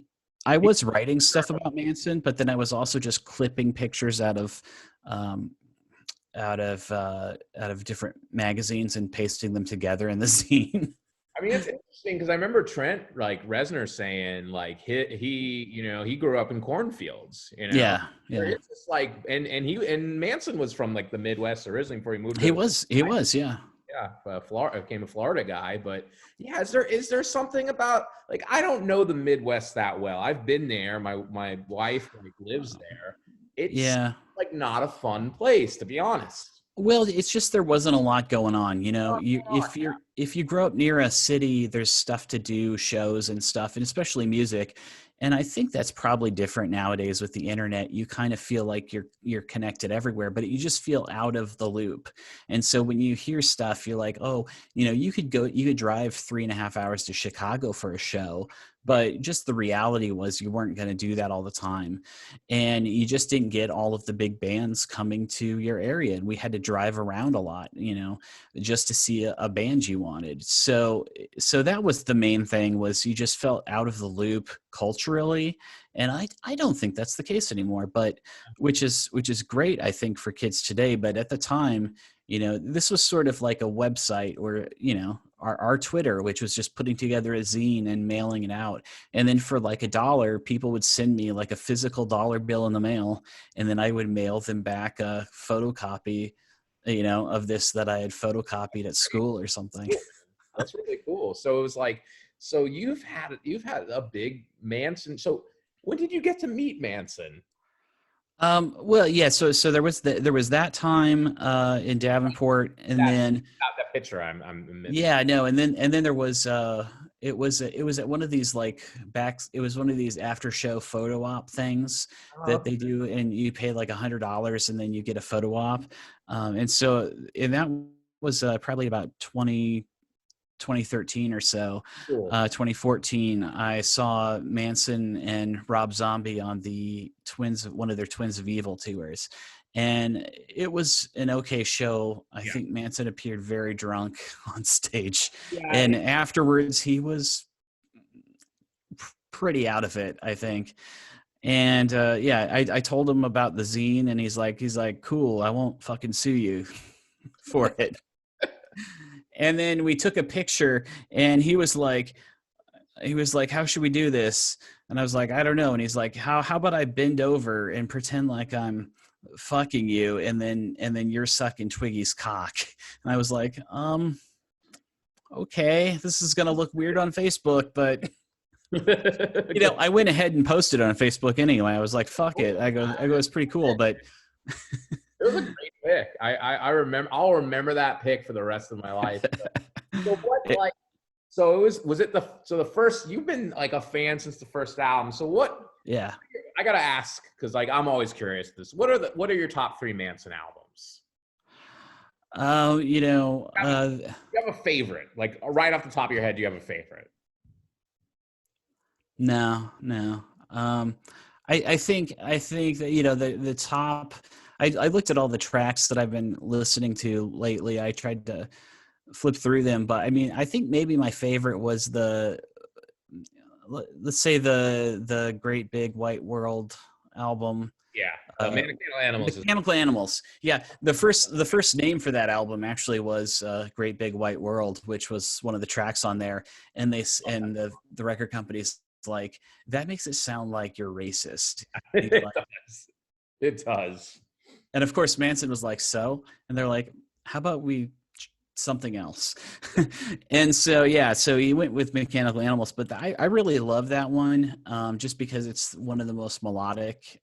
S2: I was writing stuff about Manson, but then I was also just clipping pictures out of different magazines and pasting them together in the zine.
S1: I mean, it's interesting because I remember Trent like Reznor saying like he grew up in cornfields,
S2: Yeah.
S1: It's just like and Manson was from like the Midwest originally before he moved.
S2: He was, yeah.
S1: Florida, became a Florida guy, but yeah, is there something about like I don't know the Midwest that well. I've been there. My wife like lives there. It's like not a fun place, to be honest.
S2: Well, it's just there wasn't a lot going on, if you grow up near a city, there's stuff to do, shows and stuff, and especially music. And I think that's probably different nowadays with the internet. You kind of feel like you're connected everywhere, but you just feel out of the loop. And so when you hear stuff, you're like, oh, you could drive 3.5 hours to Chicago for a show, but just the reality was you weren't going to do that all the time. And you just didn't get all of the big bands coming to your area. And we had to drive around a lot, just to see a band you wanted. So that was the main thing, was you just felt out of the loop culturally. And I don't think that's the case anymore, but which is great, I think, for kids today. But at the time, this was sort of like a website, or, our Twitter, which was just putting together a zine and mailing it out. And then for like $1, people would send me like a physical dollar bill in the mail. And then I would mail them back a photocopy, of this that I had photocopied at school or something.
S1: That's really cool. So it was like, so you've had a big Manson. So when did you get to meet Manson?
S2: Well, yeah. So there was that time in Davenport, and then
S1: not that picture I'm
S2: yeah, no, and then there was it was at one of these it was one of these after show photo op things that they do, and you pay like $100 and then you get a photo op, and that was probably about 2013 or so.
S1: Cool.
S2: 2014, I saw Manson and Rob Zombie on one of their Twins of Evil tours. And it was an okay show. I think Manson appeared very drunk on stage. And afterwards, he was pretty out of it, I think. And I told him about the zine, and he's like, cool, I won't fucking sue you for it. And then we took a picture, and he was like, how should we do this? And I was like, I don't know. And he's like, how about I bend over and pretend like I'm fucking you, and then you're sucking Twiggy's cock? And I was like, okay, this is gonna look weird on Facebook, but I went ahead and posted on Facebook anyway. I was like, fuck it. I go, it's pretty cool, but
S1: it was a great pick. I remember. I'll remember that pick for the rest of my life. So what, so the first, you've been like a fan since the first album. So what?
S2: Yeah.
S1: I gotta ask, because like I'm always curious this. What are your top 3 Manson albums?
S2: You
S1: have a favorite? Like right off the top of your head, do you have a favorite?
S2: No. I think that the top. I looked at all the tracks that I've been listening to lately. I tried to flip through them, but I mean, I think maybe my favorite was let's say the Great Big White World album.
S1: Yeah, Mechanical Animals.
S2: Mechanical Animals. Yeah, the first name for that album actually was Great Big White World, which was one of the tracks on there, and the record company's like, that makes it sound like you're racist.
S1: It does.
S2: And of course, Manson was like, so, and they're like, how about we something else? And so he went with Mechanical Animals, but I really love that one, just because it's one of the most melodic.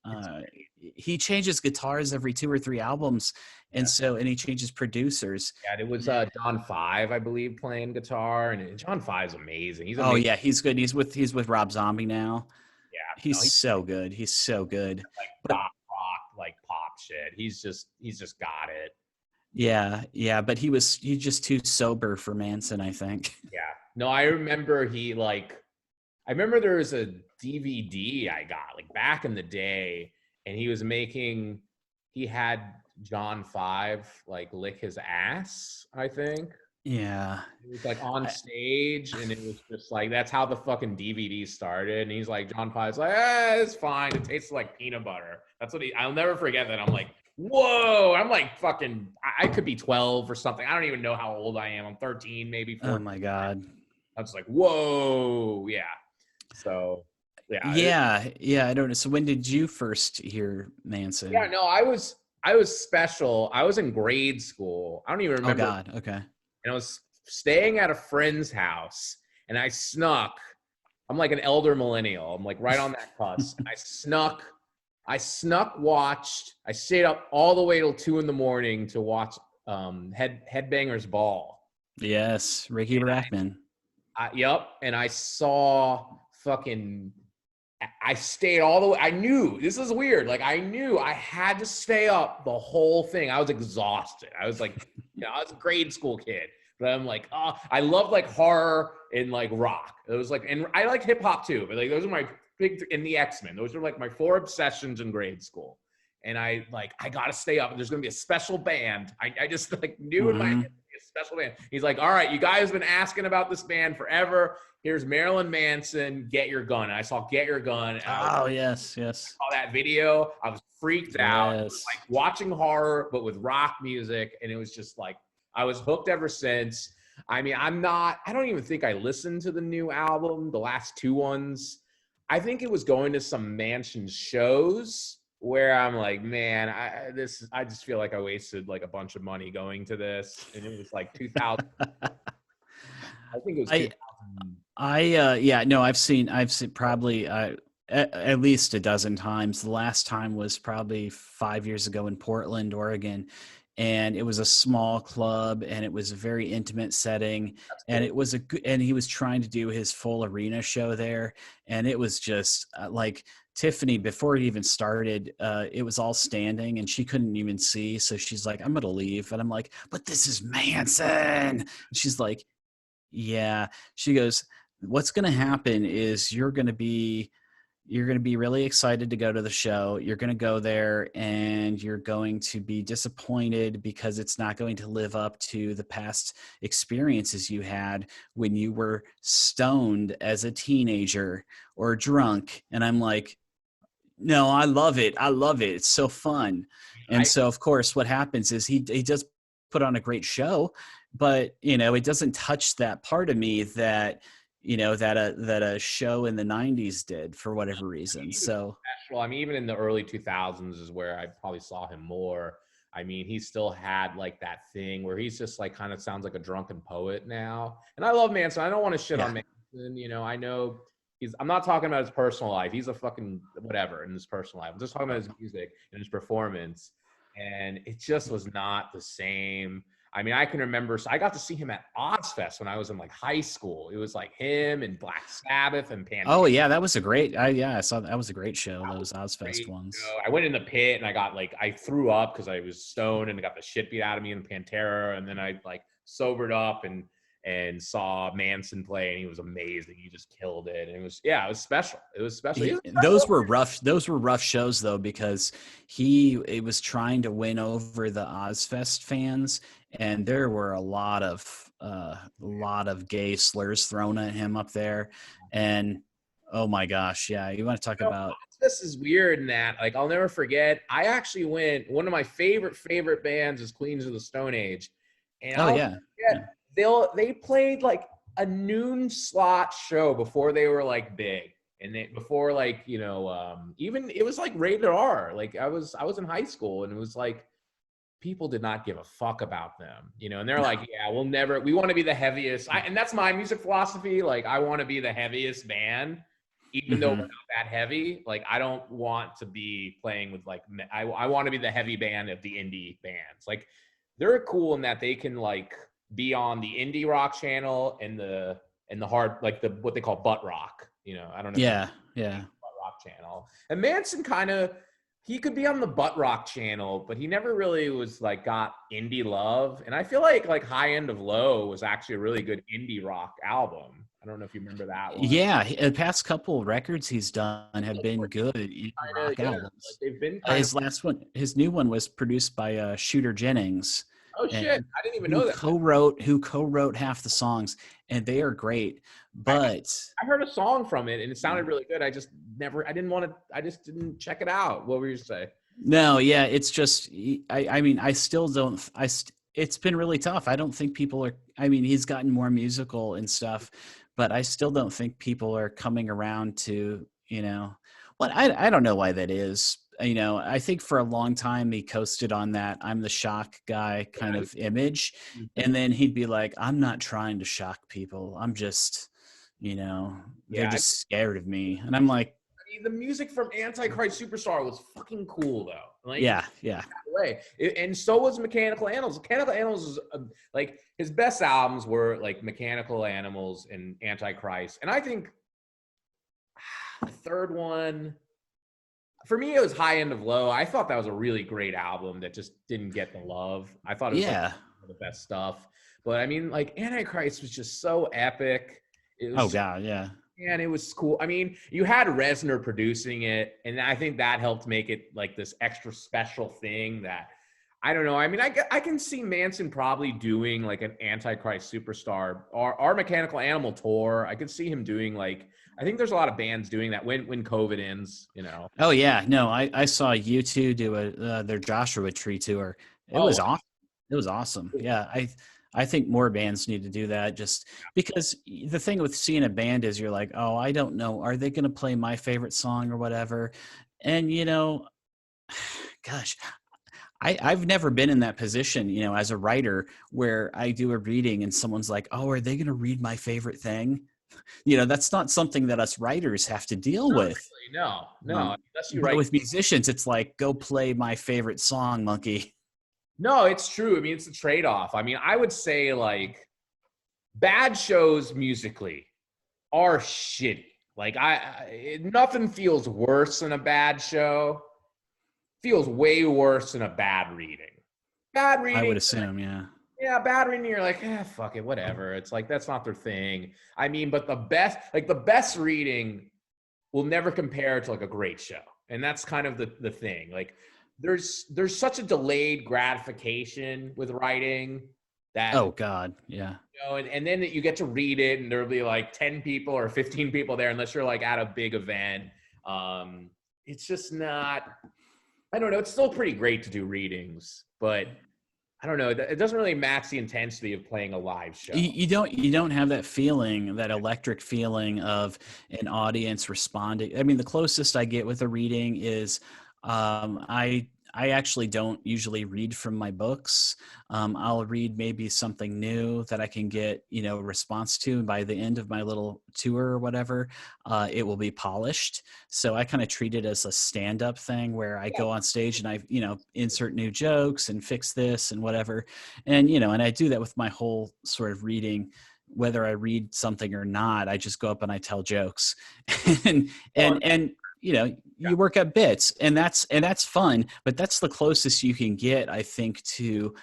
S2: He changes guitars every 2 or 3 albums, and he changes producers.
S1: Yeah, it was John Five, I believe, playing guitar, and John Five's amazing. He's amazing.
S2: Oh yeah, he's good. He's with Rob Zombie now.
S1: Yeah,
S2: he's so good. He's so good.
S1: Like pop rock, like pop shit. He's just got it.
S2: Yeah, but he's just too sober for Manson, I think.
S1: Yeah. No, I remember there was a DVD I got like back in the day, and he had John Five like lick his ass, I think.
S2: Yeah.
S1: It was like on stage, and it was just like, that's how the fucking DVD started. And he's like, John Five's like, it's fine. It tastes like peanut butter. That's what I'll never forget that. I'm like, whoa. I'm like fucking, I could be 12 or something. I don't even know how old I am. I'm 13, maybe 14.
S2: Oh my God.
S1: I was like, whoa. Yeah. So yeah.
S2: Yeah. I don't know. So when did you first hear Manson?
S1: Yeah, no, I was special. I was in grade school. I don't even remember.
S2: Oh God. Okay.
S1: And I was staying at a friend's house, and I snuck. I'm like an elder millennial. I'm like right on that cusp. I watched. I stayed up all the way till 2 a.m. to watch Headbangers Ball.
S2: Yes, Ricky Rackman.
S1: Yep. And I saw fucking I stayed all the way. I knew this is weird. Like I knew I had to stay up the whole thing. I was exhausted. I was like, I was a grade school kid, but I'm like, oh, I love like horror and like rock. It was like, and I like hip hop too, but like those are my big, in the X-Men. Those are like my 4 obsessions in grade school. And I got to stay up. And there's going to be a special band. I just like knew in my head, a special band. He's like, all right, you guys have been asking about this band forever. Here's Marilyn Manson, Get Your Gun. And I saw Get Your Gun.
S2: Yes.
S1: I saw that video. I was freaked out. It was like watching horror, but with rock music. And it was just like, I was hooked ever since. I mean, I don't even think I listened to the new album, the last 2 ones. I think it was going to some Manson shows where I'm like, man, I just feel like I wasted like a bunch of money going to this. And it was like 2000. I think it was 2000.
S2: I've seen probably at least a dozen times. The last time was probably 5 years ago in Portland, Oregon. And it was a small club and it was a very intimate setting. And it was and he was trying to do his full arena show there. And it was just like Tiffany, before it even started, it was all standing and she couldn't even see. So she's like, I'm going to leave. And I'm like, but this is Manson. And she's like, yeah. She goes, what's going to happen is you're going to be really excited to go to the show. You're going to go there and you're going to be disappointed because it's not going to live up to the past experiences you had when you were stoned as a teenager or drunk. And I'm like, no, I love it. I love it. It's so fun. And so of course what happens is he does put on a great show, but it doesn't touch that part of me that that a show in the 90s did for whatever reason. So
S1: special. I mean, even in the early 2000s is where I probably saw him more. I mean, he still had like that thing where he's just like kind of sounds like a drunken poet now. And I love Manson. I don't want to shit on Manson. I know I'm not talking about his personal life. He's a fucking whatever in his personal life. I'm just talking about his music and his performance. And it just was not the same. I mean, I can remember, so I got to see him at Ozfest when I was in like high school. It was like him and Black Sabbath and Pantera.
S2: Oh yeah, that was a great. I saw that was a great show. Those Ozfest ones.
S1: I went in the pit and I threw up because I was stoned and I got the shit beat out of me in Pantera, and then I like sobered up and saw Manson play, and he was amazing. He just killed it. And it was special. It was special.
S2: Those were rough shows though, because it was trying to win over the Ozfest fans, and there were a lot of gay slurs thrown at him up there. And oh my gosh, yeah, you want to talk about
S1: this is weird in that, like, I'll never forget, I actually went, one of my favorite bands is Queens of the Stone Age, and they played like a noon slot show before they were like big, and before like even it was like rated R. Like I was in high school, and it was like people did not give a fuck about them, and they're like, yeah, we want to be the heaviest, and that's my music philosophy. Like I want to be the heaviest band, even though we're not that heavy. Like I don't want to be playing with like I want to be the heavy band of the indie bands. Like they're cool in that they can like be on the indie rock channel and the hard, like what they call butt rock. I don't know.
S2: Yeah.
S1: Butt rock channel. And Manson he could be on the butt rock channel, but he never really was like got indie love. And I feel like High End of Low was actually a really good indie rock album. I don't know if you remember that one.
S2: Yeah, the past couple records he's done have been good rock albums. They've been his new one was produced by Shooter Jennings.
S1: Oh shit! I didn't even know that.
S2: Who co-wrote half the songs, and they are great. But
S1: I heard a song from it, and it sounded really good. I just didn't check it out. What were you saying?
S2: No, yeah, it's just. I mean, I still don't. It's been really tough. I don't think people are. I mean, he's gotten more musical and stuff, but I still don't think people are coming around to Well, I don't know why that is. I think for a long time he coasted on that I'm the shock guy kind of image. And then he'd be like, I'm not trying to shock people. I'm just, they're just scared of me. And I'm like,
S1: the music from Antichrist Superstar was fucking cool though. Like,
S2: yeah.
S1: Way. And so was Mechanical Animals. Mechanical Animals is like his best albums were like Mechanical Animals and Antichrist. And I think The third one, for me, it was High End of Low. I thought that was a really great album that just didn't get the love. I thought it was like
S2: Yeah.
S1: the best stuff. But I mean, like Antichrist was just so epic. It
S2: Oh
S1: was,
S2: God, yeah.
S1: and it was cool. I mean, you had Reznor producing it, and I think that helped make it like this extra special thing that I don't know. I mean, I can see Manson probably doing like an Antichrist Superstar or our Mechanical Animal tour. I could see him doing like, I think there's a lot of bands doing that when COVID ends, you know.
S2: Oh yeah, no, I saw U2 do their Joshua Tree tour. It
S1: Oh,
S2: was awesome. It was awesome. Yeah, I think more bands need to do that, just because the thing with seeing a band is you're like, oh, I don't know, are they going to play my favorite song or whatever? And gosh, I've never been in that position, as a writer where I do a reading and someone's like, oh, are they going to read my favorite thing? That's not something that us writers have to deal
S1: not
S2: with.
S1: really. No, unless you
S2: But
S1: write.
S2: with musicians, it's like, go play my favorite song, monkey.
S1: No, it's true. I mean, it's a trade-off. I mean, I would say like bad shows musically are shitty. Like nothing feels worse than a bad show. Feels way worse than a bad reading. Bad
S2: I
S1: reading,
S2: would assume, yeah.
S1: yeah, bad reading. You're like, fuck it, whatever. It's like that's not their thing. I mean, but the best reading will never compare to like a great show, and that's kind of the thing. Like, there's such a delayed gratification with writing that
S2: Oh God, yeah.
S1: and then you get to read it, and there'll be like 10 people or 15 people there, unless you're like at a big event. It's just not. I don't know. It's still pretty great to do readings, but I don't know. It doesn't really match the intensity of playing a live show.
S2: You don't have that feeling, that electric feeling of an audience responding. I mean, the closest I get with a reading is I actually don't usually read from my books. I'll read maybe something new that I can get a response to, and by the end of my little tour or whatever, it will be polished. So I kind of treat it as a stand-up thing where I go on stage and I insert new jokes and fix this and whatever, and I do that with my whole sort of reading. Whether I read something or not, I just go up and I tell jokes, and you work at bits, and that's fun, but that's the closest you can get, I think, to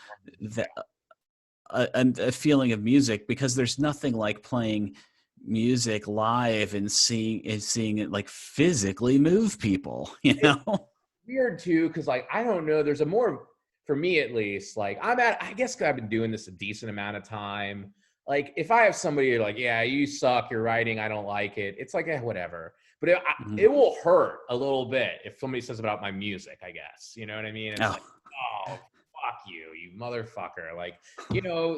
S2: a feeling of music, because there's nothing like playing music live and seeing it like physically move people.
S1: Weird too, because like I don't know. There's a more, for me at least. Like I guess I've been doing this a decent amount of time. Like if I have somebody like, yeah, you suck, your writing, I don't like it. It's like, whatever. But it will hurt a little bit if somebody says about my music, I guess. You know what I mean? It's like, oh, fuck you motherfucker. Like,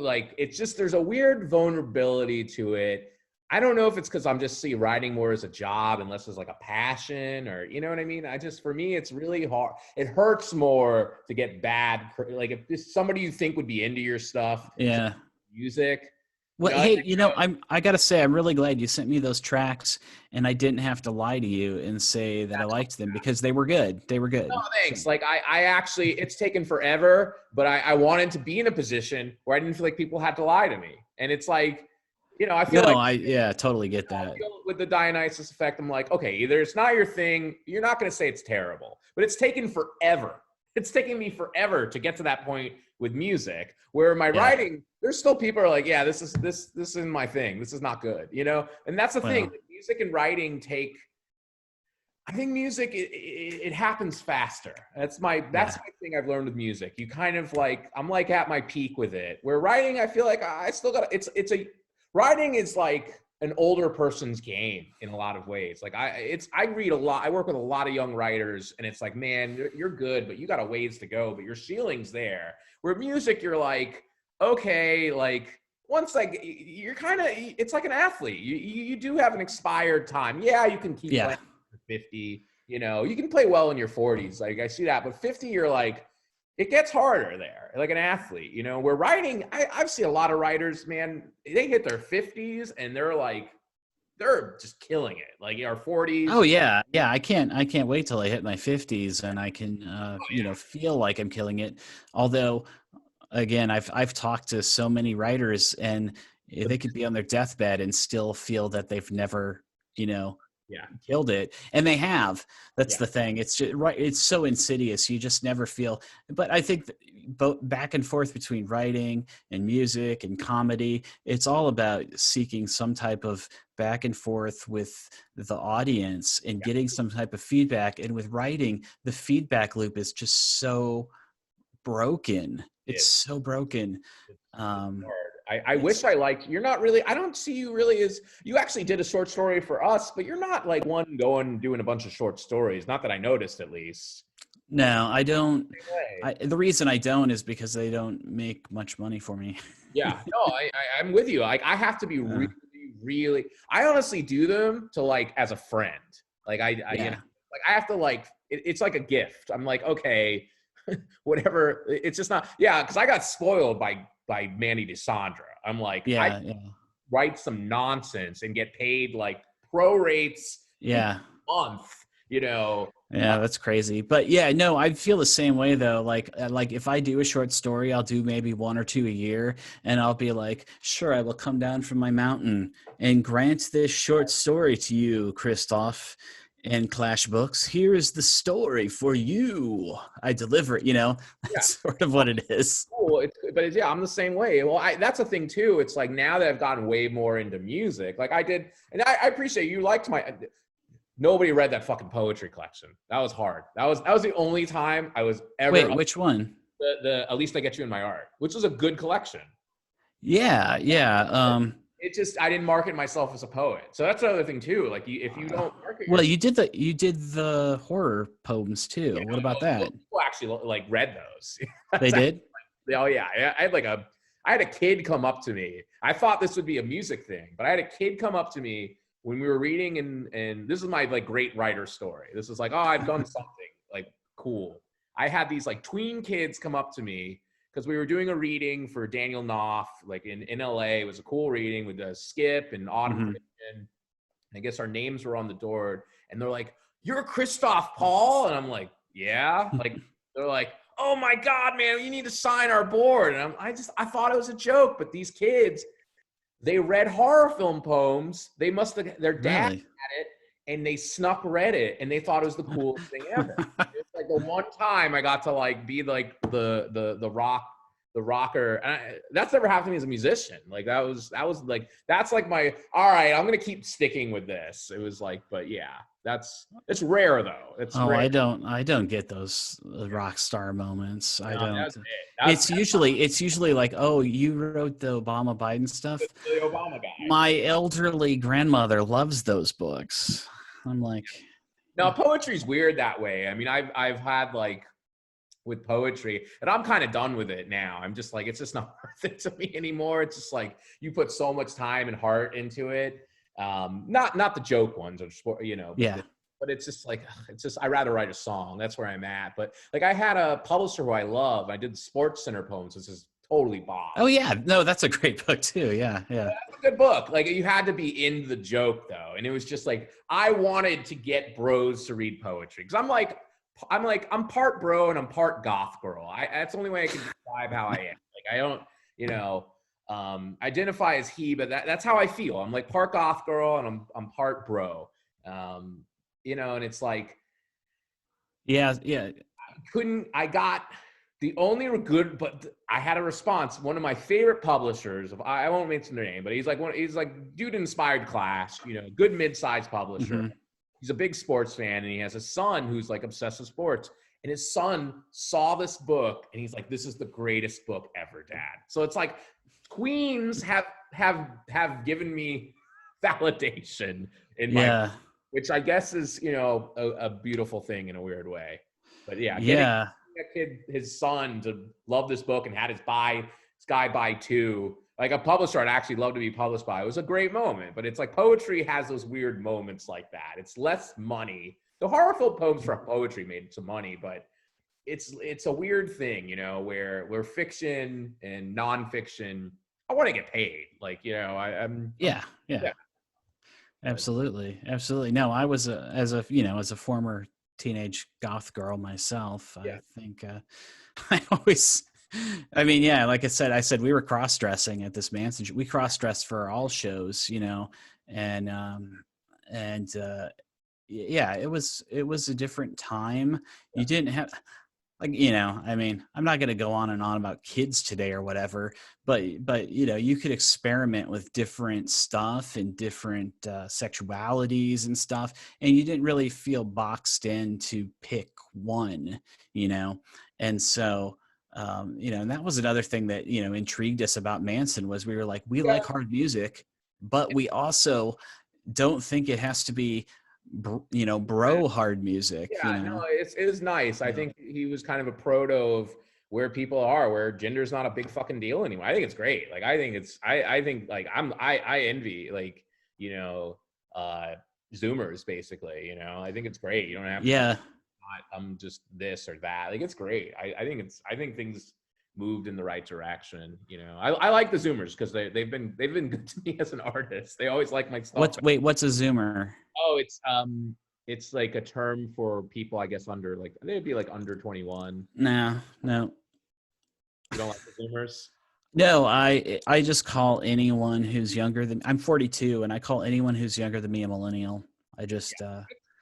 S1: like it's just, there's a weird vulnerability to it. I don't know if it's because I'm just writing more as a job, unless it's like a passion, or, you know what I mean? For me, it's really hard. It hurts more to get bad. Like if this somebody you think would be into your stuff,
S2: Yeah.
S1: music.
S2: Well, hey, I gotta say, I'm really glad you sent me those tracks, and I didn't have to lie to you and say that I liked them, because they were good. They were good.
S1: No, thanks. Like I actually, it's taken forever, but I wanted to be in a position where I didn't feel like people had to lie to me. And it's like, I feel
S2: I totally get that.
S1: With the Dionysus Effect, I'm like, okay, either it's not your thing, you're not going to say it's terrible, but it's taken forever. It's taken me forever to get to that point with music, where my writing, there's still people are like, yeah, this isn't my thing. This is not good, And that's the thing. Music and writing I think music, it happens faster. That's my thing I've learned with music. You kind of like, I'm like at my peak with it. Where writing, I feel like I still got, writing is like an older person's game in a lot of ways. Like I read a lot. I work with a lot of young writers, and it's like, man, you're good, but you got a ways to go, but your ceiling's there. Where music, you're like, okay, like once like you're kind of, it's like an athlete. You do have an expired time. Yeah, you can keep playing for 50. You can play well in your 40s. Like I see that, but 50, you're like, it gets harder there, like an athlete, where writing, I've seen a lot of writers, man, they hit their 50s and they're just killing it. Like our 40s.
S2: Oh yeah. Yeah. I can't wait till I hit my 50s and I can, feel like I'm killing it. Although again, I've talked to so many writers, and they could be on their deathbed and still feel that they've never,
S1: Yeah.
S2: killed it, and they have. That's
S1: Yeah.
S2: the thing. It's just, right. It's so insidious. You just never feel. But I think both back and forth between writing and music and comedy, it's all about seeking some type of back and forth with the audience and getting some type of feedback. And with writing, the feedback loop is just so broken. It's so broken.
S1: It's
S2: Um,
S1: hard. I wish I liked, you're not really, I don't see you really as, you actually did a short story for us, but you're not like one going doing a bunch of short stories. Not that I noticed, at least.
S2: No, I don't.
S1: Way.
S2: The reason I don't is because they don't make much money for me.
S1: Yeah, no, I'm with you. Like, I have to be really, really, I honestly do them to like, as a friend. Like you know, like I have to like, it's like a gift. I'm like, okay, whatever. It's just not, because I got spoiled by Manny DeSandra. I'm like, I write some nonsense and get paid like pro rates a month, you know.
S2: Yeah, that's crazy. But yeah, no, I feel the same way though. Like if I do a short story, I'll do maybe 1 or 2 a year, and I'll be like, sure, I will come down from my mountain and grant this short story to you, Christoph. And Clash Books, here is the story for you. I deliver it, that's sort of what it is.
S1: Cool. I'm the same way. Well, that's a thing too. It's like now that I've gotten way more into music, like I did, and I appreciate you liked nobody read that fucking poetry collection. That was hard. That was the only time I was ever.
S2: Wait, which one?
S1: The At Least I Get You in My Art, which was a good collection.
S2: Yeah.
S1: I didn't market myself as a poet, so that's another thing too. Like, if you don't market,
S2: you did the horror poems too. What about that?
S1: People actually like read those.
S2: They did.
S1: Oh yeah, I had a kid come up to me. I thought this would be a music thing, but I had a kid come up to me when we were reading, and this is my like great writer story. This is like, oh, I've done something like cool. I had these like tween kids come up to me because we were doing a reading for Daniel Knopf, like in LA. It was a cool reading with Skip and Autumn. Mm-hmm. I guess our names were on the door, and they're like, "You're Christoph Paul," and I'm like, "Yeah." Like, they're like, "Oh my God, man, you need to sign our board." And I thought it was a joke, but these kids, they read horror film poems. They must have, their dad had it, and they snuck read it, and they thought it was the coolest thing ever. It's like the one time I got to like be like the rocker. And that's never happened to me as a musician. Like that was like, that's like my, all right, I'm going to keep sticking with this. It was like, but yeah, it's rare though. It's rare.
S2: I don't get those rock star moments. I don't. It's usually like, oh, you wrote the Obama Biden stuff.
S1: The Obama guy.
S2: My elderly grandmother loves those books. I'm like,
S1: no, poetry's weird that way. I mean, I've had like with poetry, and I'm kind of done with it now. I'm just like, it's just not worth it to me anymore. It's just like, you put so much time and heart into it. Not the joke ones, or but it's just like, I'd rather write a song. That's where I'm at. But like, I had a publisher who I love. I did Sports Center poems. This is totally Bob.
S2: Oh yeah, no, that's a great book too. Yeah.
S1: That's a good book. Like, you had to be in the joke though, and it was just like, I wanted to get bros to read poetry because I'm part bro and I'm part goth girl. That's the only way I can describe how I am. Like, I don't, identify as he, but that's how I feel. I'm like part goth girl and I'm part bro. And it's like,
S2: yeah.
S1: I got the only good, but I had a response. One of my favorite publishers, I won't mention their name, but he's like dude inspired class, good mid-sized publisher. Mm-hmm. He's a big sports fan, and he has a son who's like obsessed with sports. And his son saw this book, and he's like, "This is the greatest book ever, Dad." So it's like, Queens have given me validation in my, which I guess is a beautiful thing in a weird way. But getting a kid, his son, to love this book and had this guy buy 2. Like, a publisher I'd actually love to be published by. It was a great moment, but it's like, poetry has those weird moments like that. It's less money. The horror film poems for poetry made some money, but it's a weird thing, where fiction and nonfiction, I want to get paid. Like, I'm.
S2: Yeah. Absolutely. No, I was as a former teenage goth girl myself. I think I always. Like I said we were cross-dressing at this Manson. We cross-dressed for all shows, and yeah, it was a different time. You didn't have, like, you know, I mean, I'm not going to go on and on about kids today or whatever, but you know, you could experiment with different stuff and different sexualities and stuff, and you didn't really feel boxed in to pick one, you know. And so you know, and that was another thing that, you know, intrigued us about Manson, was we were like, we like hard music, but we also don't think it has to be, you know, bro hard music, you
S1: Yeah, no,
S2: know.
S1: it was nice. I think he was kind of a proto of where people are, where gender's not a big fucking deal anymore. I think it's great. Like, I think it's, I think like I envy, like, you know, Zoomers basically, you know. I think it's great. You don't have to be,
S2: Yeah.
S1: I'm just this or that. Like, it's great. I think things moved in the right direction. You know, I like the Zoomers because they've been good to me as an artist. They always like my stuff.
S2: What's a Zoomer?
S1: Oh, it's like a term for people, I guess, under, like, they'd be like under 21.
S2: No, no.
S1: You don't like the Zoomers?
S2: No, I just call anyone who's younger than, I'm 42, and I call anyone who's younger than me a millennial. I just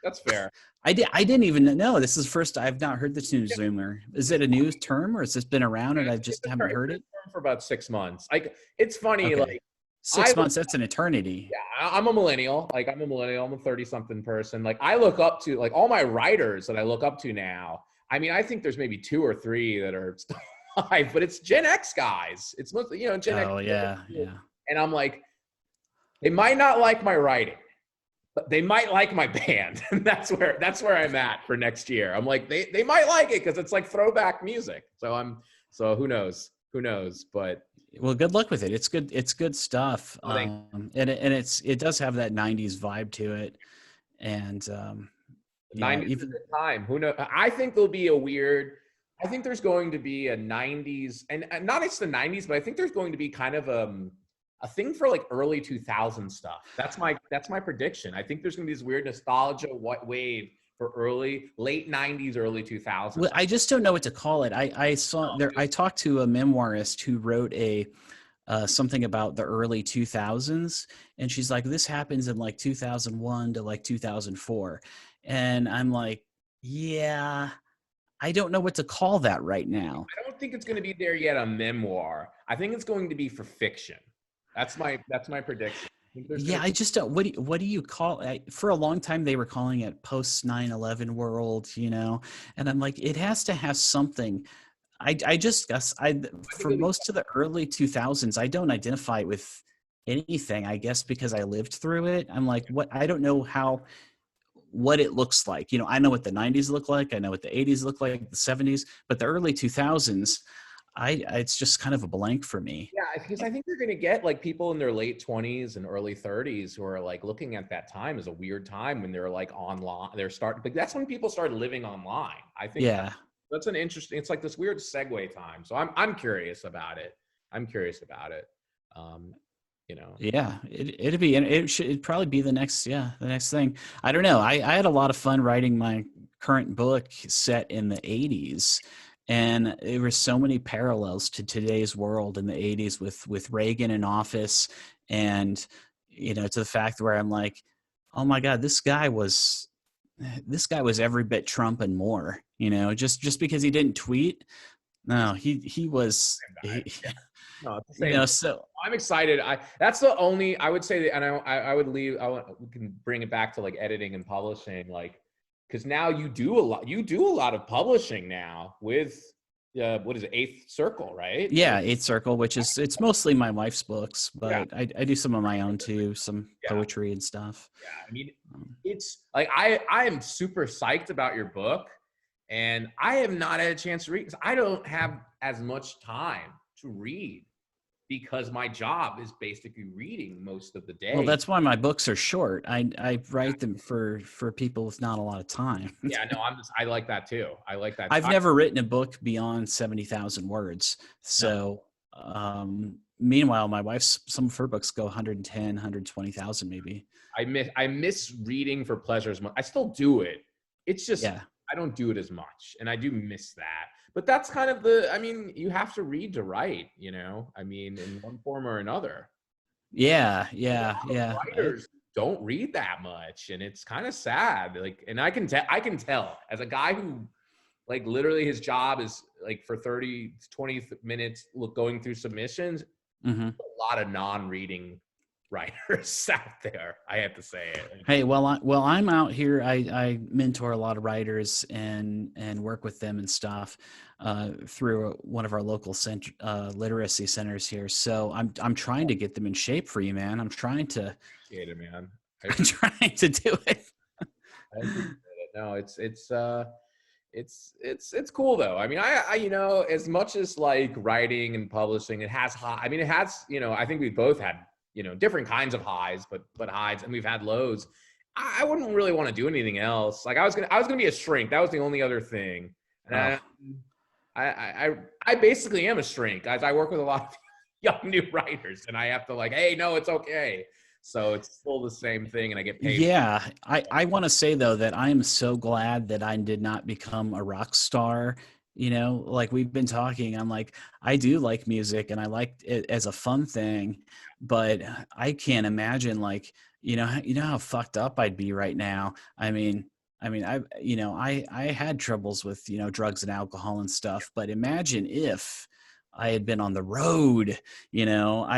S1: That's fair.
S2: I didn't even know. This is first, I've not heard the term Zoomer. Is it a new term, or has this been around and I just haven't heard it?
S1: For about 6 months. Like, it's funny.
S2: Okay.
S1: Like,
S2: 6 months, that's an eternity.
S1: yeah, I'm a millennial. Like, I'm a millennial. I'm a 30-something person. Like, I look up to, like, all my writers that I look up to now. I mean, I think there's maybe 2 or 3 that are still alive, but it's Gen X guys. It's mostly, you know, Gen X.
S2: Oh yeah, yeah.
S1: And I'm like, they might not like my writing, but they might like my band. And that's where I'm at for next year. I'm like, they might like it because it's like throwback music. So who knows? But
S2: Well, good luck with it. It's good. It's good stuff. And it does have that 90s vibe to it. And yeah,
S1: 90s
S2: even
S1: is a time. Who knows? I think there'll be a weird. I think there's going to be a 90s, and not it's the 90s, but I think there's going to be kind of a thing for like early 2000 stuff. That's my prediction. I think there's going to be this weird nostalgia wave for late 90s, early 2000s.
S2: well, I just don't know what to call it. I saw there. I talked to a memoirist who wrote a something about the early 2000s, and she's like, this happens in like 2001 to like 2004, and I'm like, yeah, I don't know what to call that right now.
S1: I don't think it's going to be there yet on memoir. I think it's going to be for fiction. That's my prediction.
S2: Yeah, I just don't. What do you call it? For a long time, they were calling it post 9/11 world, you know, and I'm like, it has to have something. I just guess for most of the early 2000s, I don't identify with anything. I guess because I lived through it. I'm like, what? I don't know what it looks like. You know, I know what the 90s look like. I know what the 80s look like, the 70s, but the early 2000s, it's just kind of a blank for me.
S1: Yeah, because I think you're going to get like people in their late 20s and early 30s who are like looking at that time as a weird time when they're like online. But that's when people started living online. I think that's an interesting. It's like this weird segue time. So I'm curious about it. You know.
S2: Yeah, it'd probably be the next thing. I don't know. I had a lot of fun writing my current book set in the 80s. And there were so many parallels to today's world in the 80s with Reagan in office, and, you know, to the fact where I'm like, oh my God, this guy was every bit Trump and more, you know, just because he didn't tweet. No, he was,
S1: No, it's the same.
S2: you know, so
S1: I'm excited. That's the only, I would say that, and I would leave, we can bring it back to like editing and publishing, like, because now you do a lot of publishing now with what is it, Eighth Circle, right?
S2: Yeah, Eighth Circle, which is, it's mostly my wife's books, but I do some of my own too, some poetry and stuff.
S1: Yeah, I mean, it's like I am super psyched about your book, and I have not had a chance to read because I don't have as much time to read because my job is basically reading most of the day.
S2: Well, that's why my books are short. I write them for people with not a lot of time.
S1: Yeah, no, I like that too. I like that.
S2: I've never written a book beyond 70,000 words. So, meanwhile, my wife's, some of her books go 110, 120,000 maybe.
S1: I miss reading for pleasure. I still do it. It's just, I don't do it as much, and I do miss that. But that's kind of I mean, you have to read to write, you know, I mean, in one form or another.
S2: Yeah.
S1: Writers don't read that much, and it's kind of sad. Like, and I can tell as a guy who, like, literally his job is like for 20 minutes going through submissions,
S2: Mm-hmm.
S1: a lot of non-reading writers out there. I have to say it.
S2: Hey, I'm out here. I mentor a lot of writers and work with them and stuff through one of our local literacy centers here. So I'm trying to get them in shape for you, man. I'm trying to.
S1: Appreciate it, man.
S2: I'm trying to do it.
S1: I appreciate it. No, it's cool though. I mean, I you know, as much as like writing and publishing, it has high. I mean, it has, you know, I think we both had, you know, different kinds of highs, but highs, and we've had lows. I wouldn't really want to do anything else. Like I was gonna be a shrink. That was the only other thing. And I basically am a shrink. I work with a lot of young new writers, and I have to like, hey, no, it's okay. So it's still the same thing, and I get paid.
S2: Yeah, I want to say though that I am so glad that I did not become a rock star. You know, like we've been talking, I'm like, I do like music and I like it as a fun thing, but I can't imagine like, you know how fucked up I'd be right now. I mean, I had troubles with, you know, drugs and alcohol and stuff, but imagine if I had been on the road, you know,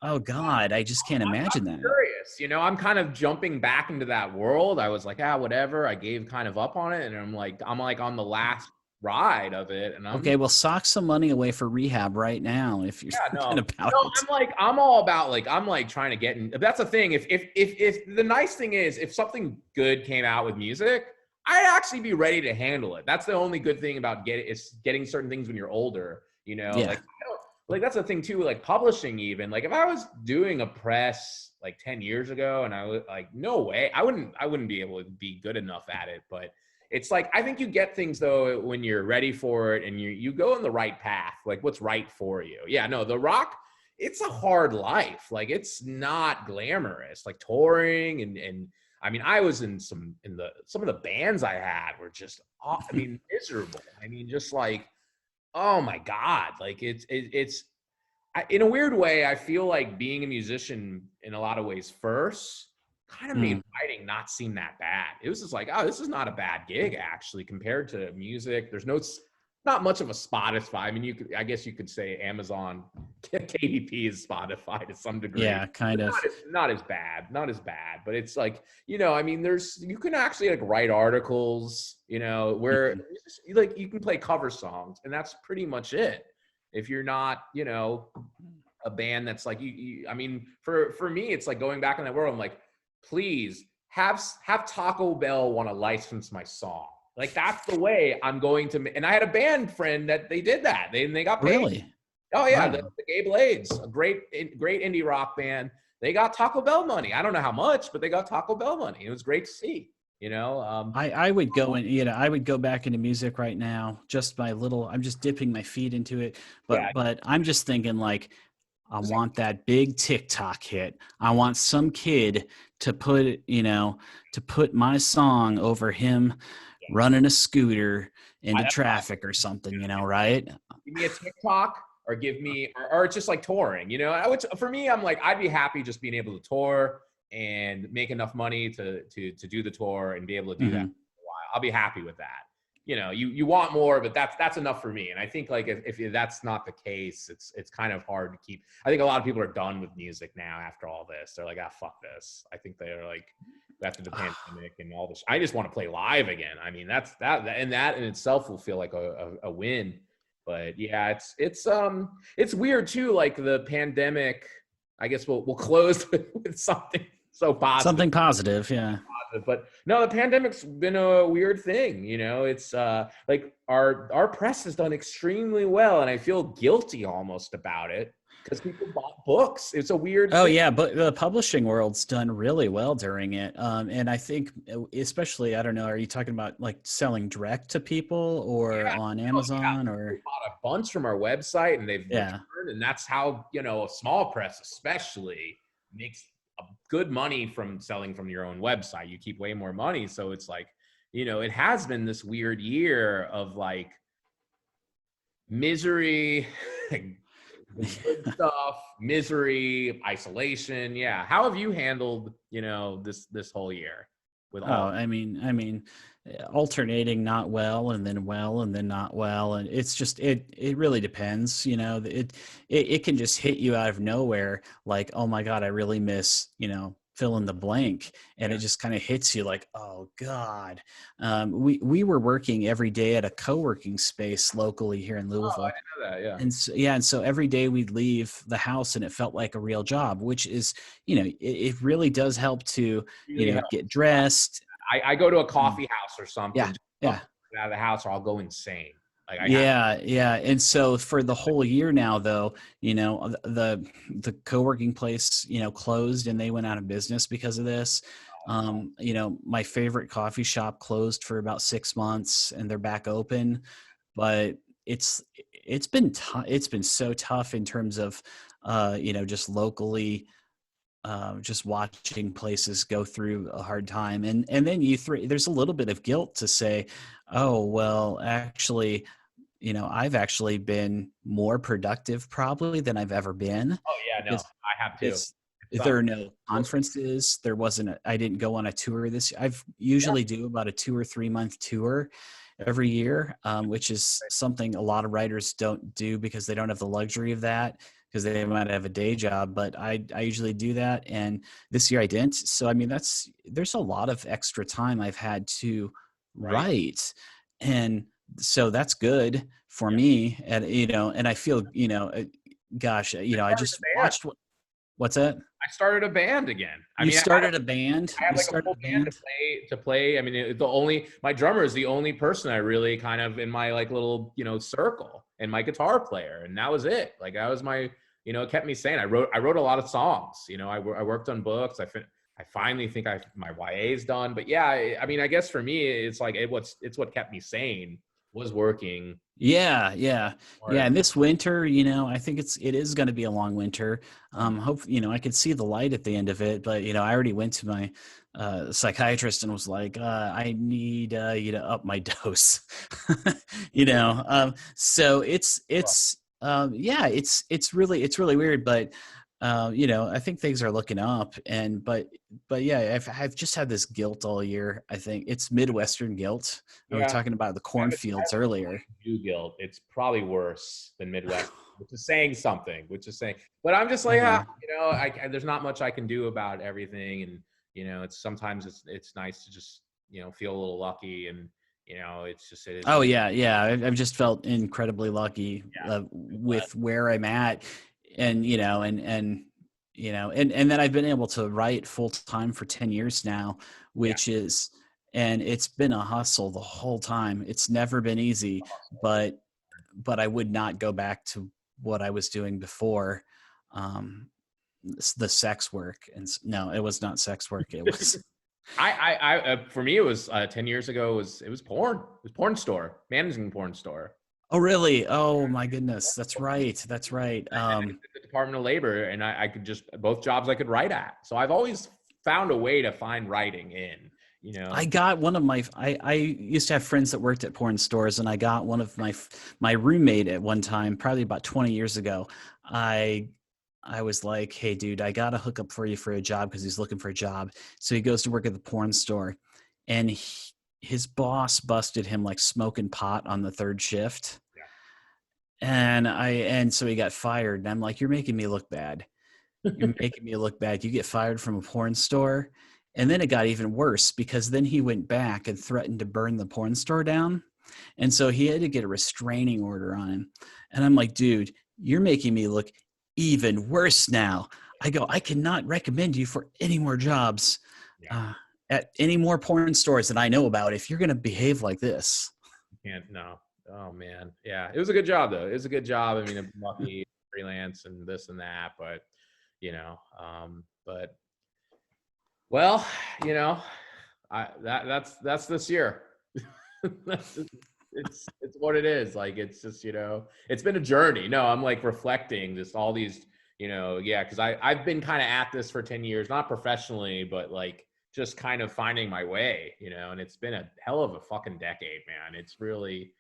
S2: oh God, I just can't imagine that.
S1: Curious, you know, I'm kind of jumping back into that world. I was like, whatever. I gave kind of up on it, and I'm like on the last ride of it. And
S2: okay, well, sock some money away for rehab right now if you're thinking about it.
S1: I'm all about like, I'm like trying to get in. That's the thing. If the nice thing is, if something good came out with music, I'd actually be ready to handle it. That's the only good thing about getting certain things when you're older. You know,
S2: yeah.
S1: Like that's the thing too, like publishing even. Like if I was doing a press like 10 years ago and I was like, no way, I wouldn't be able to be good enough at it. But it's like, I think you get things though when you're ready for it and you go in the right path, like what's right for you. Yeah, no, the rock, it's a hard life. Like it's not glamorous, like touring and I mean, I was in some of the bands I had were just, I mean, miserable. I mean, just like, oh my God, like it's in a weird way, I feel like being a musician in a lot of ways first kind of made writing not seem that bad. It was just like, oh, this is not a bad gig actually compared to music. There's not much of a Spotify. I mean, I guess you could say Amazon KDP is Spotify to some degree.
S2: Yeah, kind of.
S1: Not as bad, but it's like, you know, I mean, you can actually like write articles, you know, where like you can play cover songs, and that's pretty much it. If you're not, you know, a band that's like I mean, for me, it's like going back in that world. I'm like, please have Taco Bell want to license my song. Like that's the way I'm going to. And I had a band friend that they did that. They got paid.
S2: Really?
S1: Oh yeah, wow. The Gay Blades, a great indie rock band. They got Taco Bell money. I don't know how much, but they got Taco Bell money. It was great to see. You know,
S2: I would go and, you know, I would go back into music right now. I'm just dipping my feet into it. But I'm just thinking like, I want that big TikTok hit. I want some kid to put my song over him running a scooter into traffic or something, you know, right?
S1: Give me a TikTok or give me, or it's just like touring, you know, for me, I'm like, I'd be happy just being able to tour and make enough money to do the tour and be able to do that for a while. I'll be happy with that. You know, you want more, but that's enough for me. And I think like if that's not the case, it's kind of hard to keep. I think a lot of people are done with music now after all this. They're like, fuck this. I think they're like, after the pandemic and all this, I just want to play live again. I mean, that in itself will feel like a win. But yeah, it's weird too. Like the pandemic, I guess we'll close with something so positive.
S2: Something positive, yeah.
S1: But no, the pandemic's been a weird thing. You know, it's like our press has done extremely well, and I feel guilty almost about it because people bought books. It's a weird thing.
S2: Yeah, but the publishing world's done really well during it. And I think especially, I don't know, are you talking about like selling direct to people or on Amazon or?
S1: We bought a bunch from our website and they've returned, and that's how, you know, a small press especially makes good money from selling from your own website. You keep way more money. So it's like, you know, it has been this weird year of like misery, the good stuff, misery, isolation. Yeah. How have you handled, this whole year with all?
S2: I mean, alternating not well and then not well, and it's just it really depends. It can just hit you out of nowhere, like, oh my god, I really miss fill in the blank, and it just kind of hits you like, oh god. We were working every day at a co-working space locally here in
S1: Oh, I
S2: Louisville.
S1: didn't know that. Yeah.
S2: And so every day we'd leave the house and it felt like a real job, which is, it really does help to,
S1: Really
S2: get
S1: helps.
S2: dressed.
S1: I go to a coffee house or something,
S2: Yeah.
S1: just
S2: Yeah.
S1: out of the house, or I'll go insane. Like I have.
S2: Yeah. And so for the whole year now, though, the co-working place, closed and they went out of business because of this. My favorite coffee shop closed for about 6 months and they're back open, but it's been tough. It's been so tough in terms of, just locally, just watching places go through a hard time. And then there's a little bit of guilt to say, oh, well, actually, I've actually been more productive probably than I've ever been,
S1: Oh yeah, no,
S2: because
S1: I have too.
S2: it's
S1: It's
S2: there are no conferences. I didn't go on a tour this year. I've usually do about a 2 or 3 month tour every year, which is something a lot of writers don't do because they don't have the luxury of that, because they might have a day job. But I usually do that, and this year I didn't. So I mean, there's a lot of extra time I've had to
S1: right.
S2: write, and so that's good for me. And and I feel gosh, I
S1: Started
S2: just
S1: a band.
S2: watched what's that?
S1: I started a band again. I
S2: You
S1: mean,
S2: started a band?
S1: I have
S2: You
S1: like a
S2: started
S1: full
S2: a
S1: band
S2: band?
S1: to play. I mean, my drummer is the only person I really kind of in my like little circle, and my guitar player, and that was it. Like that was my it kept me sane. I wrote a lot of songs. I worked on books. I finally think my YA's done. But yeah, I mean, I guess for me, it's like it's what kept me sane was working.
S2: Yeah.
S1: Hard.
S2: And this winter, I think it is going to be a long winter. Hope I could see the light at the end of it, but I already went to my psychiatrist and was like, I need you to up my dose. So it's really weird, but I think things are looking up, and but yeah, I've just had this guilt all year. I think it's Midwestern guilt. We were
S1: Yeah.
S2: talking about the cornfields earlier.
S1: New guilt. It's probably worse than Midwest, which is saying something. But I'm just like, there's not much I can do about everything, and it's nice to just feel a little lucky, and it's just it is.
S2: Oh yeah. I've just felt incredibly lucky with where I'm at, and and then I've been able to write full time for 10 years now, which is, and it's been a hustle the whole time. It's never been easy, but I would not go back to what I was doing before. The sex work, and no, it was not sex work. It was.
S1: For me, it was 10 years ago. It was porn. It was porn store, managing porn store.
S2: Oh really? Oh my goodness, that's right. That's right.
S1: The Department of Labor, and I could just both jobs I could write at. So I've always found a way to find writing in.
S2: I got one of my. I used to have friends that worked at porn stores, and I got one of my roommate at one time, probably about 20 years ago. I was like, hey, dude, I got a hookup for you for a job, because he's looking for a job. So he goes to work at the porn store, and his boss busted him like smoking pot on the third shift. Yeah. And so he got fired. And I'm like, you're making me look bad. You're making me look bad. You get fired from a porn store. And then it got even worse, because then he went back and threatened to burn the porn store down. And so he had to get a restraining order on him. And I'm like, dude, you're making me look even worse now. I go, I cannot recommend you for any more jobs at any more porn stores that I know about if you're going to behave like this.
S1: No. Oh man. Yeah. It was a good job though. It was a good job. I mean, I'm lucky, freelance and this and that, but but well, that's this year. it's what it is. Like, it's just, it's been a journey. No, I'm like reflecting just all these, because I've been kind of at this for 10 years, not professionally, but like just kind of finding my way, and it's been a hell of a fucking decade, man. It's really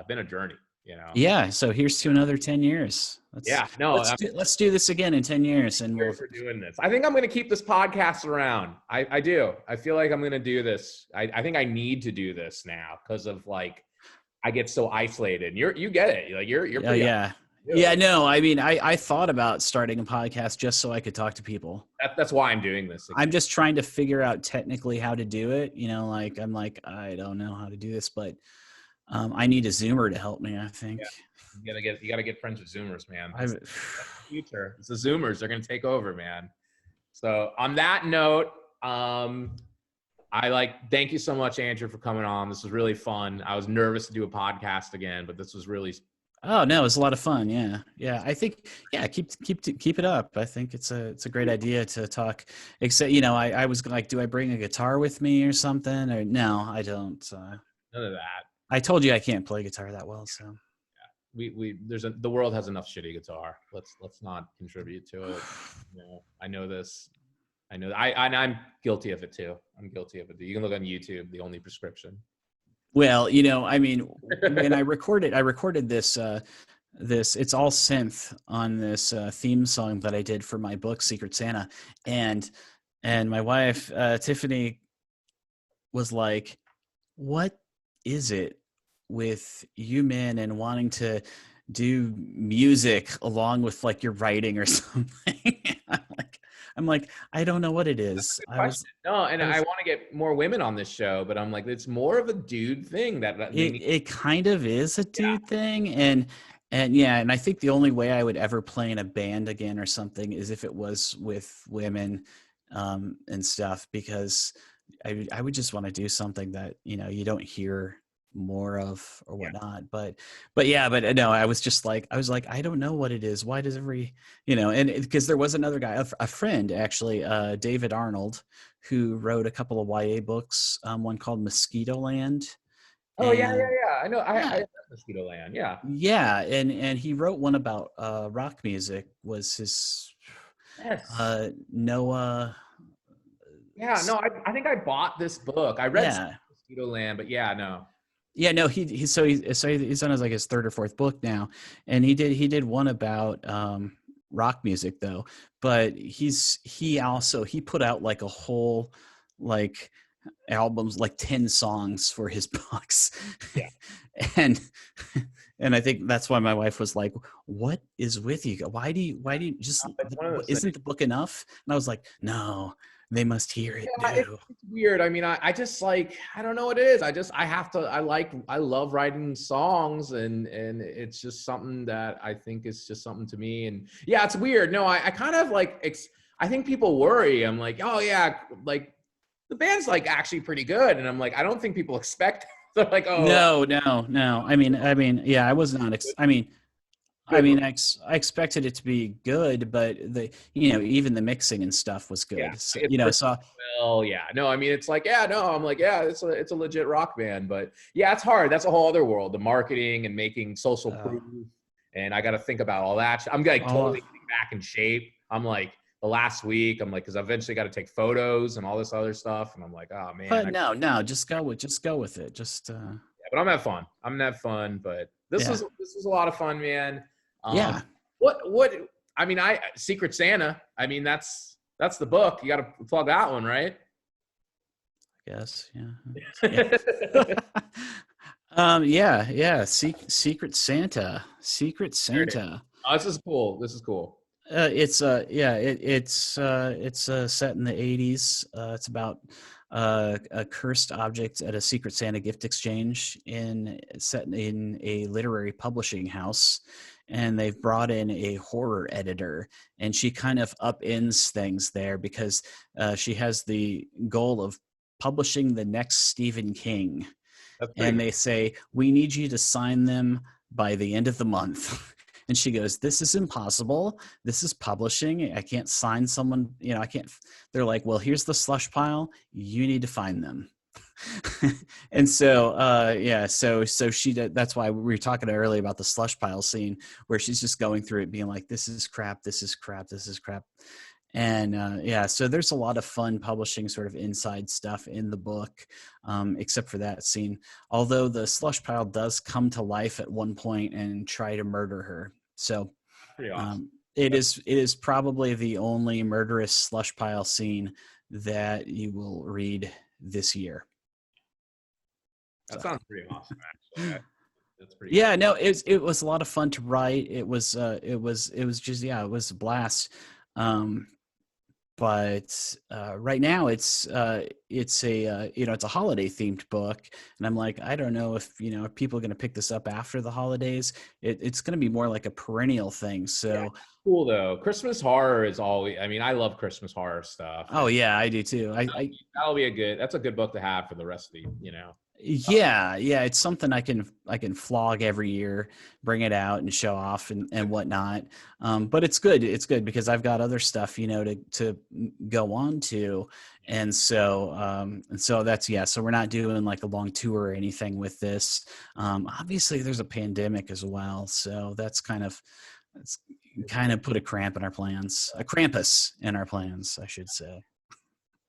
S1: been a journey. you know?
S2: Yeah. So here's to another 10 years.
S1: Yeah, no,
S2: Let's do this again in 10 years. And we'll
S1: for doing this. I think I'm going to keep this podcast around. I do. I feel like I'm going to do this. I think I need to do this now because of like, I get so isolated. You get it. Like you're pretty
S2: yeah. Yeah, no, I mean, I thought about starting a podcast just so I could talk to people.
S1: That's why I'm doing this.
S2: I'm just trying to figure out technically how to do it. You know, like I'm like, I don't know how to do this, but I need a Zoomer to help me, I think.
S1: Yeah. You gotta get friends with Zoomers, man. That's the future. It's the Zoomers. They're gonna take over, man. So on that note, thank you so much, Andrew, for coming on. This was really fun. I was nervous to do a podcast again, but this was really.
S2: Oh no, it was a lot of fun. Yeah. I think keep it up. I think it's a great idea to talk. Except I was like, do I bring a guitar with me or something? Or no, I don't.
S1: None of that.
S2: I told you I can't play guitar that well, so.
S1: Yeah. The world has enough shitty guitar. Let's not contribute to it. I know this. I'm guilty of it too. I'm guilty of it. You can look on YouTube, the only prescription.
S2: Well, I mean, when I recorded this, it's all synth on this theme song that I did for my book, Secret Santa. And my wife, Tiffany, was like, what is it with you men and wanting to do music along with like your writing or something? I'm like, I don't know what it is.
S1: I want to get more women on this show, but I'm like, it's more of a dude thing
S2: it kind of is a dude thing. And I think the only way I would ever play in a band again or something is if it was with women and stuff, because I would just want to do something that, you don't hear more of or whatnot. But no, I was like, I don't know what it is. Why does and because there was another guy, a friend actually, David Arnold, who wrote a couple of YA books, one called Mosquito Land.
S1: Oh, yeah. I know. I read Mosquito Land. Yeah.
S2: Yeah. And he wrote one about rock music, was his Noah.
S1: Yeah, no, I think I bought this book. I read Mosquito Land, but no.
S2: Yeah, no, he's on his third or fourth book now, and he did one about rock music though, but he put out like a whole like albums, like 10 songs for his books.
S1: Yeah.
S2: and I think that's why my wife was like, what is with you? Why do you just, isn't the book enough? And I was like, no, they must hear it.
S1: Yeah, it's weird. I mean, I just like, I don't know what it is. I love writing songs, and it's just something that I think is just something to me. And yeah, it's weird. No, I kind of like, I think people worry. I'm like, oh yeah, like the band's like actually pretty good. And I'm like, I don't think people expect. They're like, oh
S2: no. I mean, yeah, I was not. I expected it to be good, but even the mixing and stuff was good.
S1: Yeah, well, yeah, no, I mean, it's like, I'm like, it's a legit rock band, but yeah, it's hard. That's a whole other world, the marketing and making social proof. And I got to think about all that. I'm like totally getting back in shape. I'm like the last week, I'm like, cause I eventually got to take photos and all this other stuff. And I'm like, oh man.
S2: But no, just go with it. Just,
S1: yeah, but I'm having fun. But this was a lot of fun, man.
S2: Yeah.
S1: I mean, Secret Santa, I mean, that's the book. You got to plug that one, right?
S2: I guess. Yeah. Secret Santa.
S1: Oh, this is cool.
S2: It's set in the 80s. It's about a cursed object at a Secret Santa gift exchange set in a literary publishing house. And they've brought in a horror editor, and she kind of upends things there because she has the goal of publishing the next Stephen King. And they say, we need you to sign them by the end of the month. And she goes, this is impossible. This is publishing. I can't sign someone, I can't. They're like, well, here's the slush pile. You need to find them. And so so she did. That's why we were talking earlier about the slush pile scene where she's just going through it being like, this is crap. And yeah, so there's a lot of fun publishing sort of inside stuff in the book, except for that scene. Although the slush pile does come to life at one point and try to murder her. So
S1: Pretty awesome.
S2: it is probably the only murderous slush pile scene that you will read this year.
S1: That sounds pretty awesome, actually. That's pretty
S2: yeah, no, it was a lot of fun to write. It was just, yeah, it was a blast. But right now it's a it's a holiday themed book, and I'm like, I don't know if are people going to pick this up after the holidays. It's going to be more like a perennial thing. So
S1: yeah, cool though. Christmas horror is always. I mean, I love Christmas horror stuff.
S2: Oh yeah, I do too.
S1: That'll be that's a good book to have for the rest of the
S2: Yeah, it's something I can flog every year, bring it out and show off and whatnot. But it's good. It's good because I've got other stuff, to go on to. And so that's, yeah. So we're not doing like a long tour or anything with this. Obviously there's a pandemic as well. So that's kind of put a cramp in our plans, a Krampus in our plans, I should say.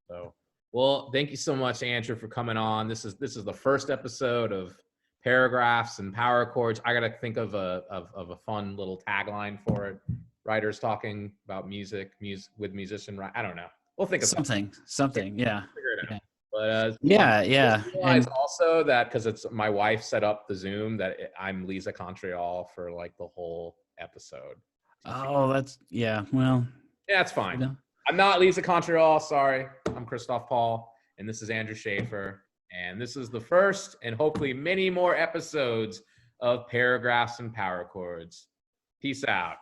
S1: So, well, thank you so much, Andrew, for coming on. This is the first episode of Paragraphs and Power Chords. I got to think of a fun little tagline for it. Writers talking about music with musician. I don't know. We'll think of
S2: something. Yeah.
S1: Figure it out.
S2: Yeah.
S1: But
S2: yeah.
S1: I realize also that because it's my wife set up the Zoom that I'm Lisa Contreal for like the whole episode.
S2: Oh, that's well.
S1: Yeah, it's fine. I'm not Lisa Contreal. Sorry. I'm Christoph Paul, and this is Andrew Shaffer. And this is the first and hopefully many more episodes of Paragraphs and Power Chords. Peace out.